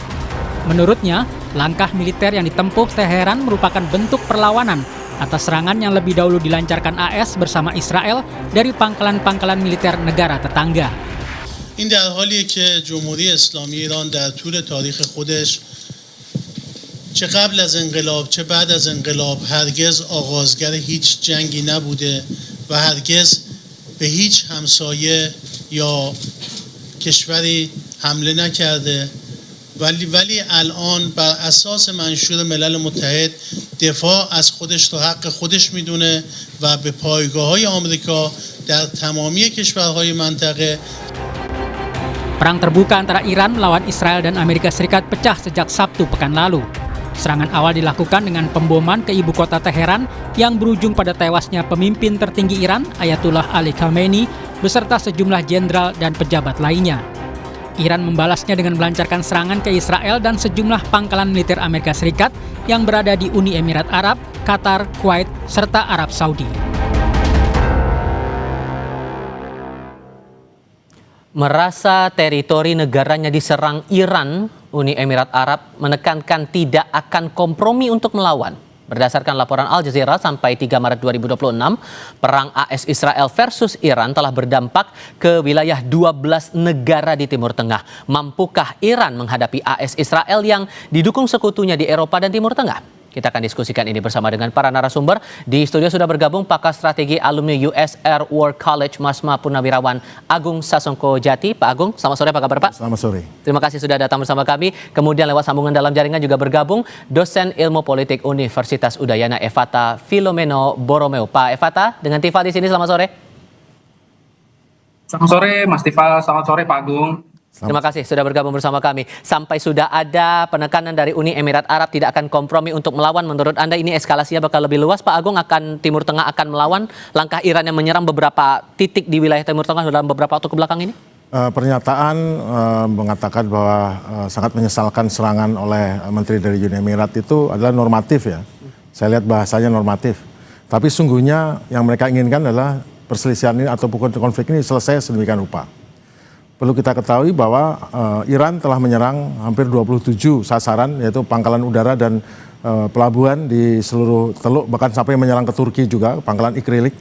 Menurutnya, langkah militer yang ditempuh Teheran merupakan bentuk perlawanan atas serangan yang lebih dahulu dilancarkan AS bersama Israel dari pangkalan-pangkalan militer negara tetangga. این در حالیه که جمهوری اسلامی ایران در طول تاریخ خودش چه قبل از انقلاب چه بعد از انقلاب هرگز آغازگر هیچ جنگی نبوده و هرگز به هیچ همسایه یا کشوری حمله نکرده ولی الان بر اساس منشور ملل متحد دفاع از خودش تو حق خودش میدونه و به پایگاه‌های آمریکا در تمامی کشورهای منطقه. Perang terbuka antara Iran melawan Israel dan Amerika Serikat pecah sejak Sabtu pekan lalu. Serangan awal dilakukan dengan pemboman ke ibu kota Teheran yang berujung pada tewasnya pemimpin tertinggi Iran, Ayatullah Ali Khamenei, beserta sejumlah jenderal dan pejabat lainnya. Iran membalasnya dengan melancarkan serangan ke Israel dan sejumlah pangkalan militer Amerika Serikat yang berada di Uni Emirat Arab, Qatar, Kuwait, serta Arab Saudi. Merasa teritori negaranya diserang Iran, Uni Emirat Arab menekankan tidak akan kompromi untuk melawan. Berdasarkan laporan Al Jazeera, sampai 3 Maret 2026, perang AS Israel versus Iran telah berdampak ke wilayah 12 negara di Timur Tengah. Mampukah Iran menghadapi AS Israel yang didukung sekutunya di Eropa dan Timur Tengah? Kita akan diskusikan ini bersama dengan para narasumber. Di studio sudah bergabung pakar strategi alumni US Air War College Masma Purnawirawan Agung Sasongko Jati. Pak Agung, selamat sore, apa kabar Pak? Selamat sore. Terima kasih sudah datang bersama kami. Kemudian lewat sambungan dalam jaringan juga bergabung dosen ilmu politik Universitas Udayana Efata Filomeno Borromeo. Pak Efata, dengan Tifa di sini, selamat sore. Selamat sore Mas Tifa, selamat sore Pak Agung. Terima kasih sudah bergabung bersama kami. Sampai sudah ada penekanan dari Uni Emirat Arab tidak akan kompromi untuk melawan. Menurut Anda ini eskalasinya bakal lebih luas, Pak Agung? Akan Timur Tengah akan melawan? Langkah Iran yang menyerang beberapa titik di wilayah Timur Tengah dalam beberapa waktu kebelakang ini? Pernyataan mengatakan bahwa sangat menyesalkan serangan oleh Menteri dari Uni Emirat itu adalah normatif ya. Saya lihat bahasanya normatif. Tapi sungguhnya yang mereka inginkan adalah perselisihan ini atau konflik ini selesai sedemikian rupa. Perlu kita ketahui bahwa Iran telah menyerang hampir 27 sasaran, yaitu pangkalan udara dan pelabuhan di seluruh Teluk, bahkan sampai menyerang ke Turki juga, pangkalan Ikrilik.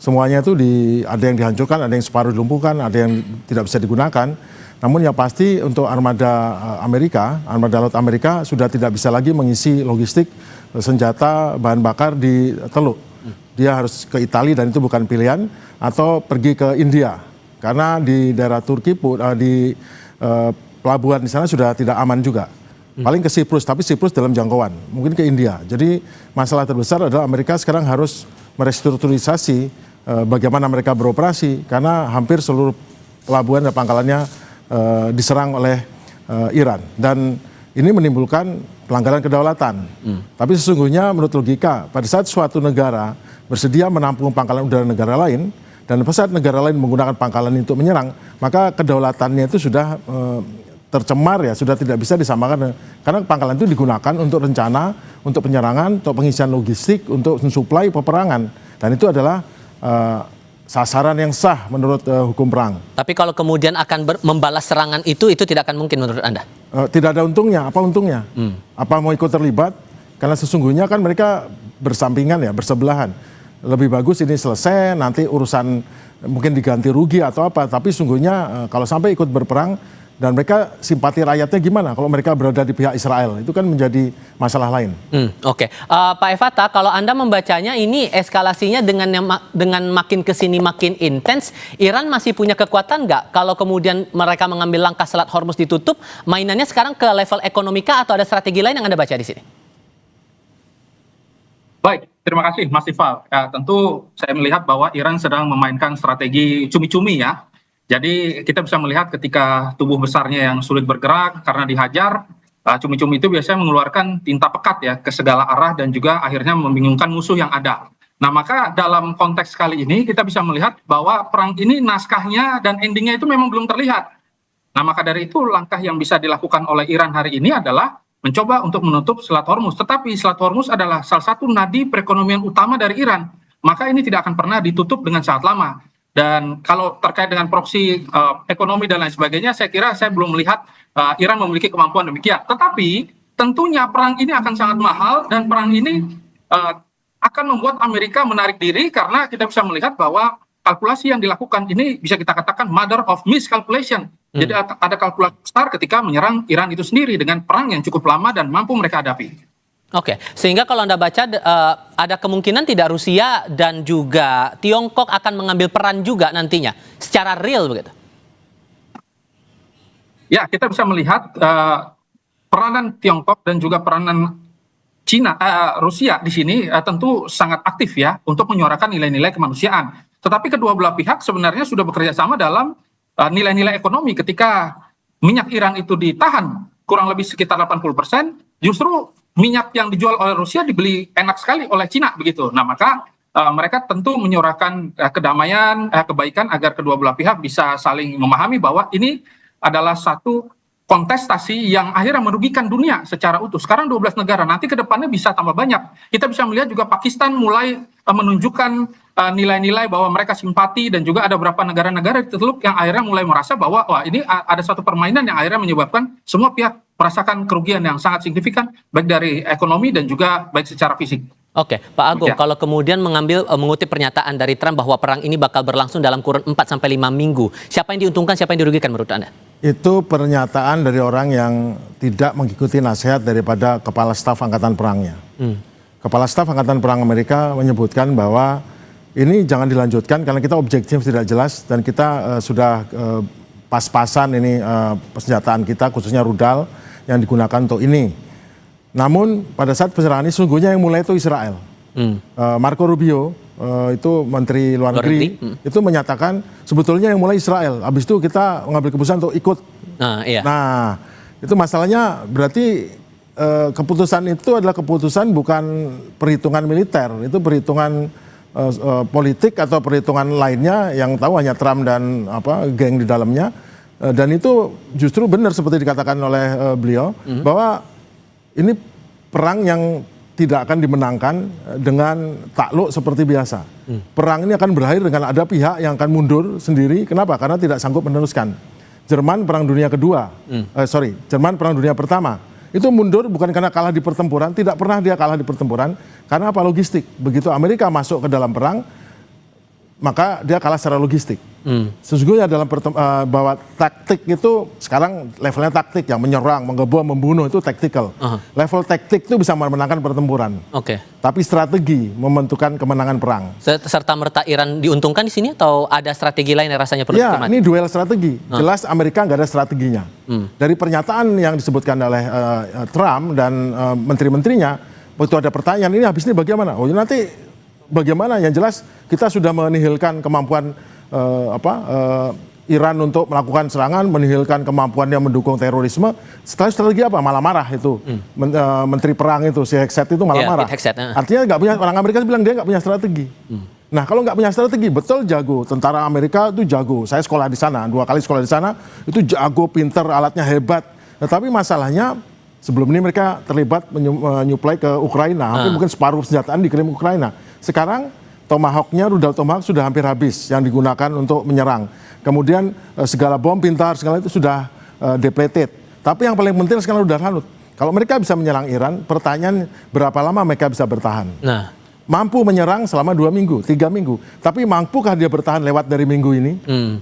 Semuanya itu ada yang dihancurkan, ada yang separuh dilumpuhkan, ada yang tidak bisa digunakan. Namun yang pasti untuk armada armada laut Amerika sudah tidak bisa lagi mengisi logistik senjata bahan bakar di Teluk. Dia harus ke Italia dan itu bukan pilihan, atau pergi ke India. Karena di daerah Turki di pelabuhan di sana sudah tidak aman juga. Paling ke Siprus, tapi Siprus dalam jangkauan, mungkin ke India. Jadi masalah terbesar adalah Amerika sekarang harus merestrukturisasi bagaimana mereka beroperasi, karena hampir seluruh pelabuhan dan pangkalannya diserang oleh Iran. Dan ini menimbulkan pelanggaran kedaulatan. Tapi sesungguhnya menurut logika, pada saat suatu negara bersedia menampung pangkalan udara negara lain, dan pada saat negara lain menggunakan pangkalan untuk menyerang, maka kedaulatannya itu sudah tercemar ya, sudah tidak bisa disamakan. Karena pangkalan itu digunakan untuk rencana, untuk penyerangan, untuk pengisian logistik, untuk mensuplai peperangan. Dan itu adalah sasaran yang sah menurut hukum perang. Tapi kalau kemudian akan membalas serangan itu tidak akan mungkin menurut Anda? Tidak ada untungnya. Apa untungnya? Apa mau ikut terlibat? Karena sesungguhnya kan mereka bersampingan ya, bersebelahan. Lebih bagus ini selesai, nanti urusan mungkin diganti rugi atau apa. Tapi sungguhnya kalau sampai ikut berperang dan mereka simpati rakyatnya gimana kalau mereka berada di pihak Israel, itu kan menjadi masalah lain. Oke. Pak Efata, kalau Anda membacanya ini eskalasinya dengan makin kesini makin intens, Iran masih punya kekuatan nggak? Kalau kemudian mereka mengambil langkah Selat Hormuz ditutup, mainannya sekarang ke level ekonomika atau ada strategi lain yang Anda baca di sini? Baik, terima kasih Mas Tifal. Tentu saya melihat bahwa Iran sedang memainkan strategi cumi-cumi ya. Jadi kita bisa melihat ketika tubuh besarnya yang sulit bergerak karena dihajar, cumi-cumi itu biasanya mengeluarkan tinta pekat ya ke segala arah dan juga akhirnya membingungkan musuh yang ada. Nah maka dalam konteks kali ini kita bisa melihat bahwa perang ini naskahnya dan endingnya itu memang belum terlihat. Nah maka dari itu langkah yang bisa dilakukan oleh Iran hari ini adalah mencoba untuk menutup Selat Hormuz. Tetapi Selat Hormuz adalah salah satu nadi perekonomian utama dari Iran. Maka ini tidak akan pernah ditutup dengan sangat lama. Dan kalau terkait dengan proksi ekonomi dan lain sebagainya, saya kira saya belum melihat Iran memiliki kemampuan demikian. Tetapi tentunya perang ini akan sangat mahal dan perang ini akan membuat Amerika menarik diri karena kita bisa melihat bahwa kalkulasi yang dilakukan ini bisa kita katakan mother of miscalculation. Jadi ada kalkulasi besar ketika menyerang Iran itu sendiri dengan perang yang cukup lama dan mampu mereka hadapi. Oke, sehingga kalau Anda baca ada kemungkinan tidak Rusia dan juga Tiongkok akan mengambil peran juga nantinya secara real begitu? Ya, kita bisa melihat peranan Tiongkok dan juga peranan Rusia di sini tentu sangat aktif ya untuk menyuarakan nilai-nilai kemanusiaan. Tetapi kedua belah pihak sebenarnya sudah bekerja sama dalam nilai-nilai ekonomi. Ketika minyak Iran itu ditahan kurang lebih sekitar 80%, justru minyak yang dijual oleh Rusia dibeli enak sekali oleh Cina begitu. Nah maka mereka tentu menyuarakan kedamaian, kebaikan agar kedua belah pihak bisa saling memahami bahwa ini adalah satu kontestasi yang akhirnya merugikan dunia secara utuh. Sekarang 12 negara, nanti ke depannya bisa tambah banyak. Kita bisa melihat juga Pakistan mulai menunjukkan nilai-nilai bahwa mereka simpati, dan juga ada beberapa negara-negara di Teluk yang akhirnya mulai merasa bahwa wah, ini ada suatu permainan yang akhirnya menyebabkan semua pihak merasakan kerugian yang sangat signifikan, baik dari ekonomi dan juga baik secara fisik. Oke, Pak Agung, kalau kemudian mengutip pernyataan dari Trump bahwa perang ini bakal berlangsung dalam kurun 4-5 minggu, siapa yang diuntungkan, siapa yang dirugikan menurut Anda? Itu pernyataan dari orang yang tidak mengikuti nasihat daripada Kepala Staf Angkatan Perangnya. Kepala Staf Angkatan Perang Amerika menyebutkan bahwa ini jangan dilanjutkan karena kita objektif tidak jelas, dan kita sudah pas-pasan ini persenjataan kita, khususnya rudal yang digunakan untuk ini. Namun pada saat penyerangan ini sungguhnya yang mulai itu Israel. Marco Rubio itu Menteri Luar Negeri itu menyatakan sebetulnya yang mulai Israel. Habis itu kita mengambil keputusan untuk ikut. Nah, itu masalahnya berarti keputusan itu adalah keputusan bukan perhitungan militer, itu perhitungan politik atau perhitungan lainnya yang tahu hanya Trump dan geng di dalamnya. Dan itu justru benar seperti dikatakan oleh beliau bahwa ini perang yang tidak akan dimenangkan dengan takluk seperti biasa. Perang ini akan berakhir dengan ada pihak yang akan mundur sendiri. Kenapa? Karena tidak sanggup meneruskan. Jerman Perang Dunia Kedua, Jerman Perang Dunia Pertama, itu mundur bukan karena kalah di pertempuran, tidak pernah dia kalah di pertempuran, karena apa? Logistik. Begitu Amerika masuk ke dalam perang, maka dia kalah secara logistik. Sesungguhnya dalam bahwa taktik itu sekarang levelnya taktik, yang menyerang, menggebom, membunuh itu tactical. Level taktik itu bisa memenangkan pertempuran. Tapi strategi menentukan kemenangan perang. Serta merta Iran diuntungkan di sini atau ada strategi lain yang rasanya perlu dicermati? Ini duel strategi. Jelas Amerika nggak ada strateginya. Dari pernyataan yang disebutkan oleh Trump dan menteri-menterinya, waktu ada pertanyaan ini habis ini bagaimana? Oh nanti bagaimana? Yang jelas kita sudah menihilkan kemampuan Iran untuk melakukan serangan, menihilkan kemampuannya mendukung terorisme. Setelah strategi apa? Malah marah itu. Menteri perang itu, si Hexet itu malah marah. Artinya nggak punya, orang Amerika bilang dia nggak punya strategi. Nah kalau nggak punya strategi, betul jago. Tentara Amerika itu jago. Saya sekolah di sana, 2 kali sekolah di sana, itu jago, pinter, alatnya hebat. Tetapi masalahnya sebelum ini mereka terlibat menyuplai ke Ukraina. Hampir mungkin separuh senjataan dikirim ke Ukraina. Sekarang Tomahawk-nya, rudal Tomahawk sudah hampir habis yang digunakan untuk menyerang. Kemudian segala bom pintar, segala itu sudah depleted. Tapi yang paling penting sekarang rudal Hanut. Kalau mereka bisa menyerang Iran, pertanyaan berapa lama mereka bisa bertahan? Mampu menyerang selama 2 minggu, 3 minggu. Tapi mampukah dia bertahan lewat dari minggu ini?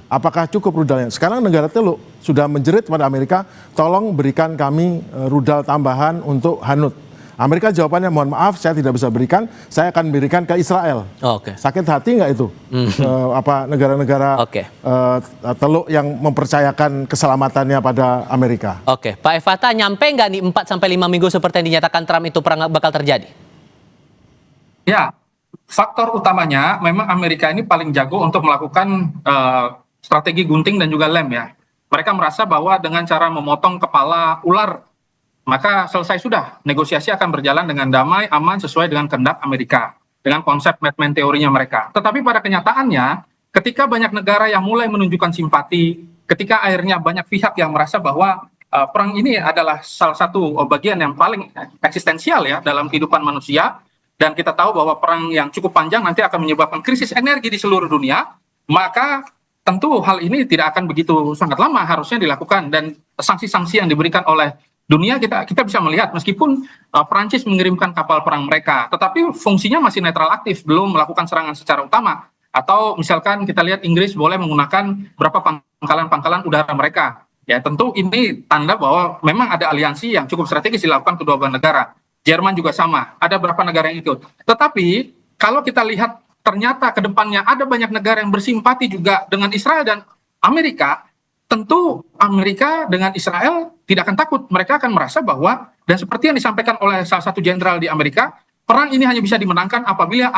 Apakah cukup rudalnya? Sekarang negara Teluk sudah menjerit pada Amerika, tolong berikan kami rudal tambahan untuk Hanut. Amerika jawabannya, mohon maaf saya tidak bisa berikan, saya akan berikan ke Israel. Sakit hati nggak itu? Negara-negara Teluk yang mempercayakan keselamatannya pada Amerika. Pak Efata, nyampe nggak nih 4-5 minggu seperti yang dinyatakan Trump itu perang bakal terjadi? Ya, faktor utamanya memang Amerika ini paling jago untuk melakukan strategi gunting dan juga lem ya. Mereka merasa bahwa dengan cara memotong kepala ular, maka selesai sudah, negosiasi akan berjalan dengan damai, aman, sesuai dengan kehendak Amerika, dengan konsep Madman teorinya mereka. Tetapi pada kenyataannya, ketika banyak negara yang mulai menunjukkan simpati, ketika akhirnya banyak pihak yang merasa bahwa perang ini adalah salah satu bagian yang paling eksistensial ya dalam kehidupan manusia, dan kita tahu bahwa perang yang cukup panjang nanti akan menyebabkan krisis energi di seluruh dunia, maka tentu hal ini tidak akan begitu sangat lama harusnya dilakukan, dan sanksi-sanksi yang diberikan oleh dunia kita bisa melihat meskipun Perancis mengirimkan kapal perang mereka, tetapi fungsinya masih netral aktif, belum melakukan serangan secara utama. Atau misalkan kita lihat Inggris boleh menggunakan berapa pangkalan-pangkalan udara mereka. Ya tentu ini tanda bahwa memang ada aliansi yang cukup strategis dilakukan kedua belah negara. Jerman juga sama, ada beberapa negara yang ikut. Tetapi kalau kita lihat ternyata ke depannya ada banyak negara yang bersimpati juga dengan Israel dan Amerika, tentu Amerika dengan Israel tidak akan takut. Mereka akan merasa bahwa, dan seperti yang disampaikan oleh salah satu jenderal di Amerika, perang ini hanya bisa dimenangkan apabila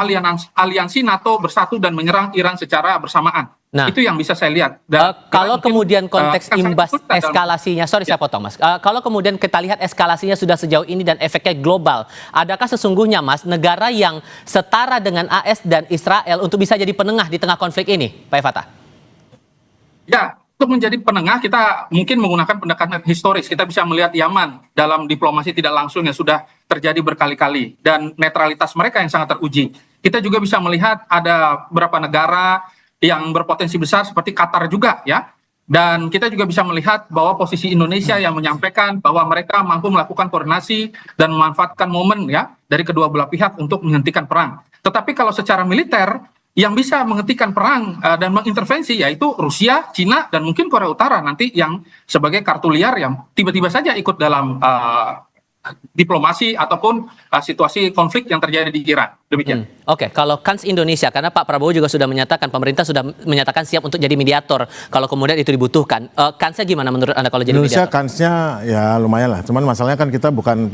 aliansi NATO bersatu dan menyerang Iran secara bersamaan. Itu yang bisa saya lihat. Kalau kemudian konteks imbas eskalasinya, sorry saya potong Mas, kalau kemudian kita lihat eskalasinya sudah sejauh ini dan efeknya global, adakah sesungguhnya Mas negara yang setara dengan AS dan Israel untuk bisa jadi penengah di tengah konflik ini, Pak Efata? Ya, Untuk menjadi penengah, kita mungkin menggunakan pendekatan historis. Kita bisa melihat Yaman dalam diplomasi tidak langsung yang sudah terjadi berkali-kali, dan netralitas mereka yang sangat teruji. Kita juga bisa melihat ada beberapa negara yang berpotensi besar seperti Qatar juga ya. Dan kita juga bisa melihat bahwa posisi Indonesia yang menyampaikan bahwa mereka mampu melakukan koordinasi dan memanfaatkan momen ya dari kedua belah pihak untuk menghentikan perang. Tetapi kalau secara militer, yang bisa menghentikan perang dan mengintervensi yaitu Rusia, Cina, dan mungkin Korea Utara nanti yang sebagai kartu liar yang tiba-tiba saja ikut dalam diplomasi ataupun situasi konflik yang terjadi di Iran. Demikian. Oke, kalau kans Indonesia, karena Pak Prabowo juga sudah menyatakan, pemerintah sudah menyatakan siap untuk jadi mediator kalau kemudian itu dibutuhkan. Kansnya gimana menurut Anda kalau jadi Indonesia mediator? kansnya ya lumayan lah. Cuman masalahnya kan kita bukan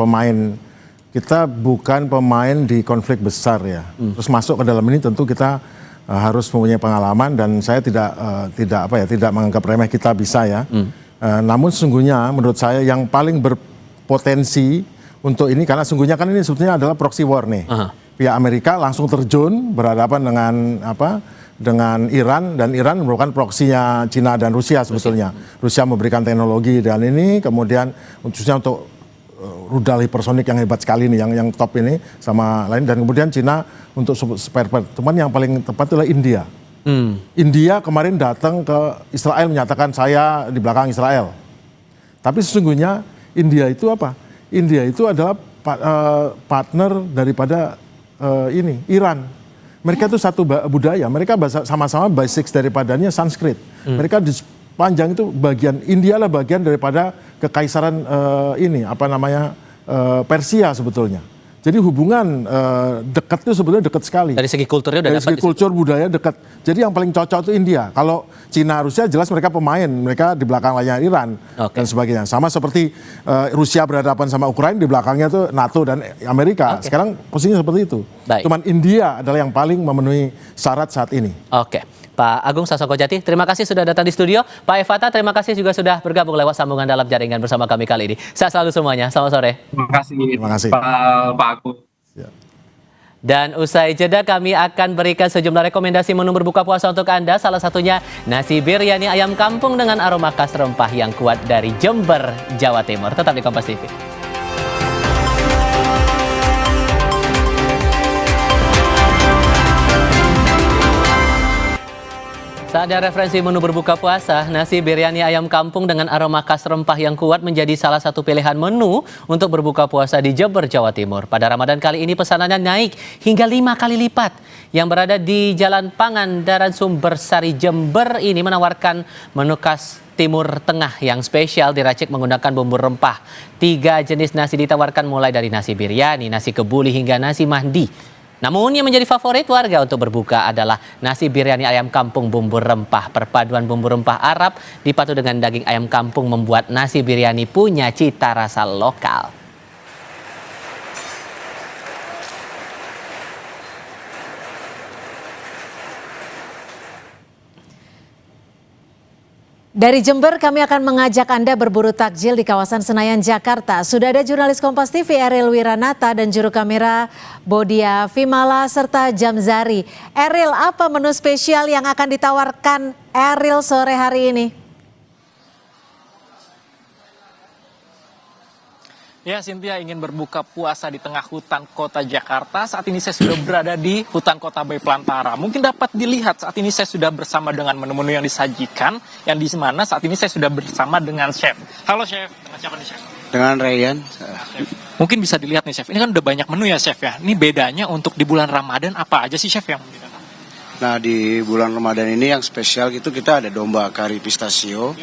pemain di konflik besar ya. Terus masuk ke dalam ini tentu kita harus mempunyai pengalaman, dan saya tidak menganggap remeh kita bisa ya. Namun sesungguhnya menurut saya yang paling berpotensi untuk ini, karena sesungguhnya kan ini sebetulnya adalah proxy war nih. Pihak Amerika langsung terjun berhadapan dengan Iran, dan Iran merupakan proksinya Cina dan Rusia sebetulnya. Rusia memberikan teknologi dan ini, kemudian khususnya untuk rudal hipersonik yang hebat sekali nih, yang top ini sama lain, dan kemudian Cina untuk spare part. Cuman yang paling tepat adalah India. India kemarin datang ke Israel menyatakan saya di belakang Israel. Tapi sesungguhnya India itu apa? India itu adalah partner daripada Iran. Mereka itu satu budaya, mereka sama-sama basics daripadanya Sanskrit. Mereka di panjang itu India lah bagian daripada kekaisaran Persia sebetulnya. Jadi hubungan dekat itu sebetulnya dekat sekali. Dari segi kulturnya udah dapat. Dari segi kultur budaya dekat. Jadi yang paling cocok itu India. Kalau Cina Rusia jelas mereka pemain, mereka di belakang layar Iran dan sebagainya. Sama seperti Rusia berhadapan sama Ukraina, di belakangnya tuh NATO dan Amerika. Sekarang posisinya seperti itu. Cuman India adalah yang paling memenuhi syarat saat ini. Pak Agung Sasongko-Jati, terima kasih sudah datang di studio. Pak Evata, terima kasih juga sudah bergabung lewat sambungan dalam jaringan bersama kami kali ini. Sehat selalu semuanya, selamat sore. Terima kasih. Pak Agung. Dan usai jeda kami akan berikan sejumlah rekomendasi menu berbuka puasa untuk Anda. Salah satunya nasi biryani ayam kampung dengan aroma khas rempah yang kuat dari Jember, Jawa Timur. Tetap di Kompas TV. Saatnya referensi menu berbuka puasa, nasi biryani ayam kampung dengan aroma khas rempah yang kuat menjadi salah satu pilihan menu untuk berbuka puasa di Jember, Jawa Timur. Pada Ramadan kali ini pesanannya naik hingga 5 kali lipat. Yang berada di Jalan Pangandaran Sumbersari Jember ini menawarkan menu khas Timur Tengah yang spesial diracik menggunakan bumbu rempah. 3 jenis nasi ditawarkan mulai dari nasi biryani, nasi kebuli hingga nasi mandi. Namun yang menjadi favorit warga untuk berbuka adalah nasi biryani ayam kampung bumbu rempah. Perpaduan bumbu rempah Arab dipadu dengan daging ayam kampung membuat nasi biryani punya cita rasa lokal. Dari Jember kami akan mengajak Anda berburu takjil di kawasan Senayan, Jakarta. Sudah ada jurnalis Kompas TV Eril Wiranata dan juru kamera Bodia Vimala serta Jamzari. Eril, apa menu spesial yang akan ditawarkan Eril sore hari ini? Ya, Cynthia, ingin berbuka puasa di tengah hutan kota Jakarta. Saat ini saya sudah berada di hutan kota Bay Pelantara. Mungkin dapat dilihat saat ini saya sudah bersama dengan menu-menu yang disajikan, yang di mana saat ini saya sudah bersama dengan chef. Halo chef, dengan siapa nih chef? Dengan Ryan. Mungkin bisa dilihat nih chef, ini kan udah banyak menu ya chef ya. Ini bedanya untuk di bulan Ramadan apa aja sih chef yang membedakan? Nah, di bulan Ramadan ini yang spesial gitu kita ada domba kari pistachio.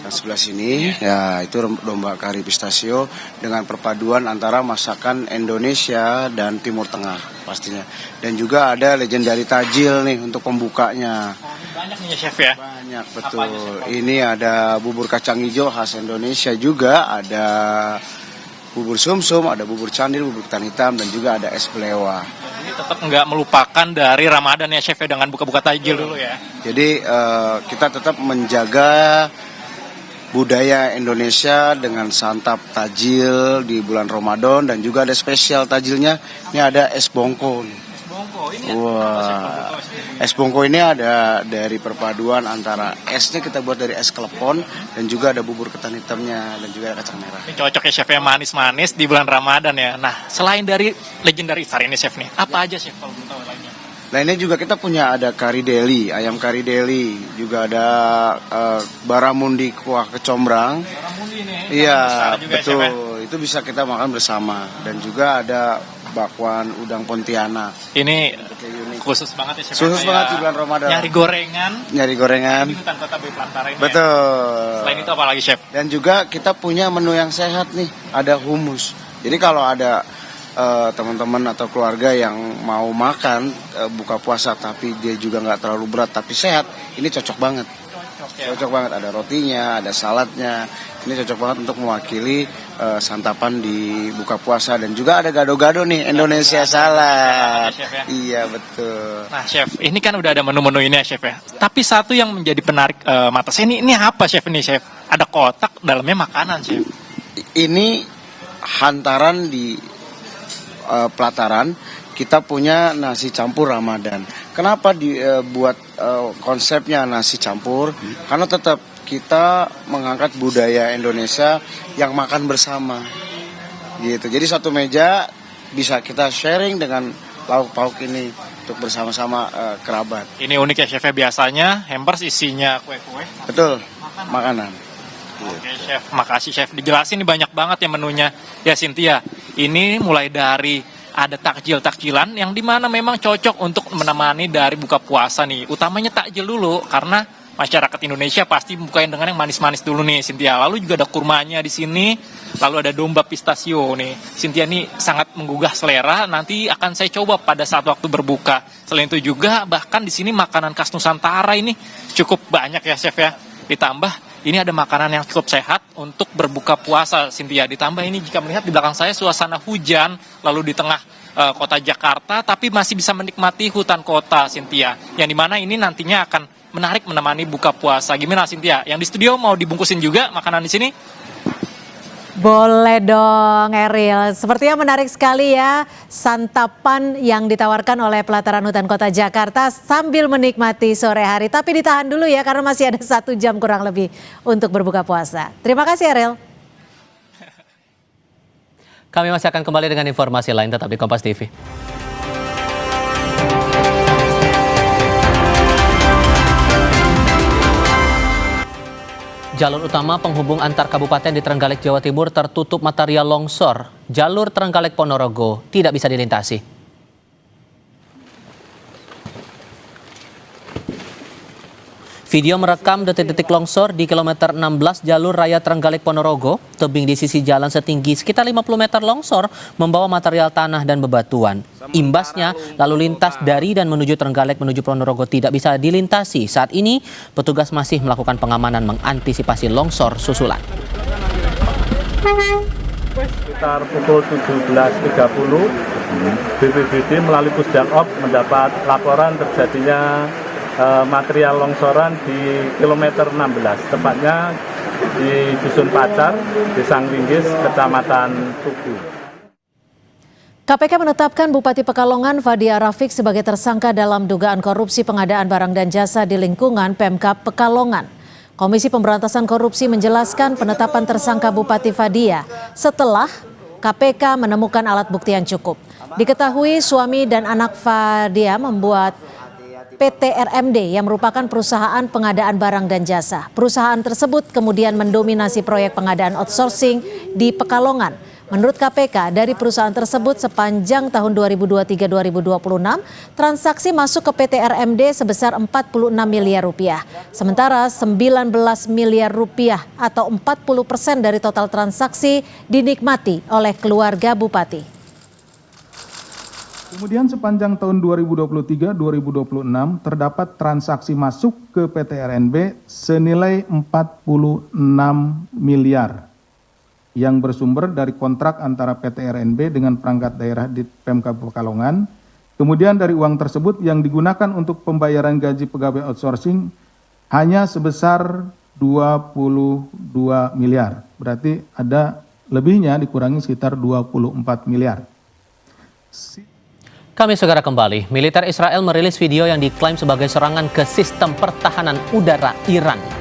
Yang sebelah sini, ya itu domba kari pistachio dengan perpaduan antara masakan Indonesia dan Timur Tengah pastinya. Dan juga ada legendary tajil nih untuk pembukanya. Banyak nih ya chef ya? Banyak, betul. Ini ada bubur kacang hijau khas Indonesia juga, ada bubur sumsum, ada bubur candil, bubur ketan hitam, dan juga ada es belewah. Ini tetap nggak melupakan dari Ramadan ya chef ya, dengan buka-buka tajil dulu ya. Jadi kita tetap menjaga budaya Indonesia dengan santap tajil di bulan Ramadan, dan juga ada spesial tajilnya. Ini ada es bongko. Es bongko ini. Wah, Es bongko ini ada dari perpaduan antara esnya kita buat dari es klepon dan juga ada bubur ketan hitamnya dan juga ada kacang merah. Ini cocok ya chef ya, manis-manis di bulan Ramadan ya. Nah, selain dari legendary iftar ini chef nih, apa aja chef kalau belum tahu lainnya? Nah ini juga kita punya ada kari deli, ayam kari deli, juga ada baramundi kuah kecombrang. Baramundi nih. Iya Juga, betul, chef, ya? itu bisa kita makan bersama dan juga ada bakwan udang Pontianak. Ini khusus banget ya chef. Khusus banget di bulan Ramadan. Nyari gorengan. Nyari gorengan. Di hutan kota Bay Pelantara ini. Betul. Selain itu apa lagi chef? Dan juga kita punya menu yang sehat nih, ada humus. Jadi kalau ada teman-teman atau keluarga yang mau makan buka puasa tapi dia juga nggak terlalu berat tapi sehat, ini cocok banget. Cocok banget, ada rotinya, ada saladnya. Ini cocok banget untuk mewakili santapan di buka puasa dan juga ada gado-gado nih, Indonesia salad. Ya? Iya betul. Nah chef, ini kan udah ada menu-menu ini ya chef ya. Tapi satu yang menjadi penarik mata saya ini apa chef ini chef? Ada kotak dalamnya makanan chef. Ini hantaran di pelataran, kita punya nasi campur Ramadan. Kenapa dibuat konsepnya nasi campur? Karena tetap kita mengangkat budaya Indonesia yang makan bersama, gitu. Jadi satu meja bisa kita sharing dengan lauk pauk ini untuk bersama-sama kerabat. Ini unik ya chef ya, biasanya hampers isinya kue-kue. Betul, makanan. Oke chef, makasih chef. Dijelasin nih banyak banget ya menunya. Ya Cynthia, ini mulai dari ada takjil-takjilan yang dimana memang cocok untuk menemani dari buka puasa nih. Utamanya takjil dulu karena masyarakat Indonesia pasti bukain dengan yang manis-manis dulu nih Cynthia. Lalu juga ada kurmanya di sini, lalu ada domba pistachio nih. Cynthia nih sangat menggugah selera. Nanti akan saya coba pada saat waktu berbuka. Selain itu juga bahkan di sini makanan khas Nusantara ini cukup banyak ya chef ya. Ditambah ini ada makanan yang cukup sehat untuk berbuka puasa, Cynthia. Ditambah ini jika melihat di belakang saya suasana hujan, lalu di tengah kota Jakarta, tapi masih bisa menikmati hutan kota, Cynthia. Yang dimana ini nantinya akan menarik menemani buka puasa. Gimana, Cynthia? Yang di studio mau dibungkusin juga makanan di sini? Boleh dong Eril, sepertinya menarik sekali ya santapan yang ditawarkan oleh pelataran hutan kota Jakarta sambil menikmati sore hari. Tapi ditahan dulu ya karena masih ada 1 jam kurang lebih untuk berbuka puasa. Terima kasih Eril. Kami masih akan kembali dengan informasi lain, tetap di Kompas TV. Jalur utama penghubung antar kabupaten di Trenggalek, Jawa Timur tertutup material longsor. Jalur Trenggalek-Ponorogo tidak bisa dilintasi. Video merekam detik-detik longsor di kilometer 16 jalur raya Trenggalek-Ponorogo. Tebing di sisi jalan setinggi sekitar 50 meter longsor membawa material tanah dan bebatuan. Imbasnya, lalu lintas dari dan menuju Trenggalek menuju Ponorogo tidak bisa dilintasi. Saat ini, petugas masih melakukan pengamanan mengantisipasi longsor susulan. Sekitar pukul 17.30, BPBD melalui Pusdakop mendapat laporan terjadinya material longsoran di kilometer 16, tepatnya di Dusun Pacar, Desa Nglingis, Kecamatan Tugu. KPK menetapkan Bupati Pekalongan Fadia Rafiq sebagai tersangka dalam dugaan korupsi pengadaan barang dan jasa di lingkungan Pemkab Pekalongan. Komisi Pemberantasan Korupsi menjelaskan penetapan tersangka Bupati Fadia setelah KPK menemukan alat bukti yang cukup. Diketahui suami dan anak Fadia membuat PT RMD yang merupakan perusahaan pengadaan barang dan jasa. Perusahaan tersebut kemudian mendominasi proyek pengadaan outsourcing di Pekalongan. Menurut KPK, dari perusahaan tersebut sepanjang tahun 2023-2026, transaksi masuk ke PT RMD sebesar 46 miliar rupiah. Sementara 19 miliar rupiah atau 40% dari total transaksi dinikmati oleh keluarga Bupati. Kemudian sepanjang tahun 2023-2026 terdapat transaksi masuk ke PT RNB senilai 46 miliar yang bersumber dari kontrak antara PT RNB dengan perangkat daerah di Pemkab Pekalongan. Kemudian dari uang tersebut yang digunakan untuk pembayaran gaji pegawai outsourcing hanya sebesar 22 miliar. Berarti ada lebihnya dikurangi sekitar 24 miliar. Kami segera kembali. Militer Israel merilis video yang diklaim sebagai serangan ke sistem pertahanan udara Iran.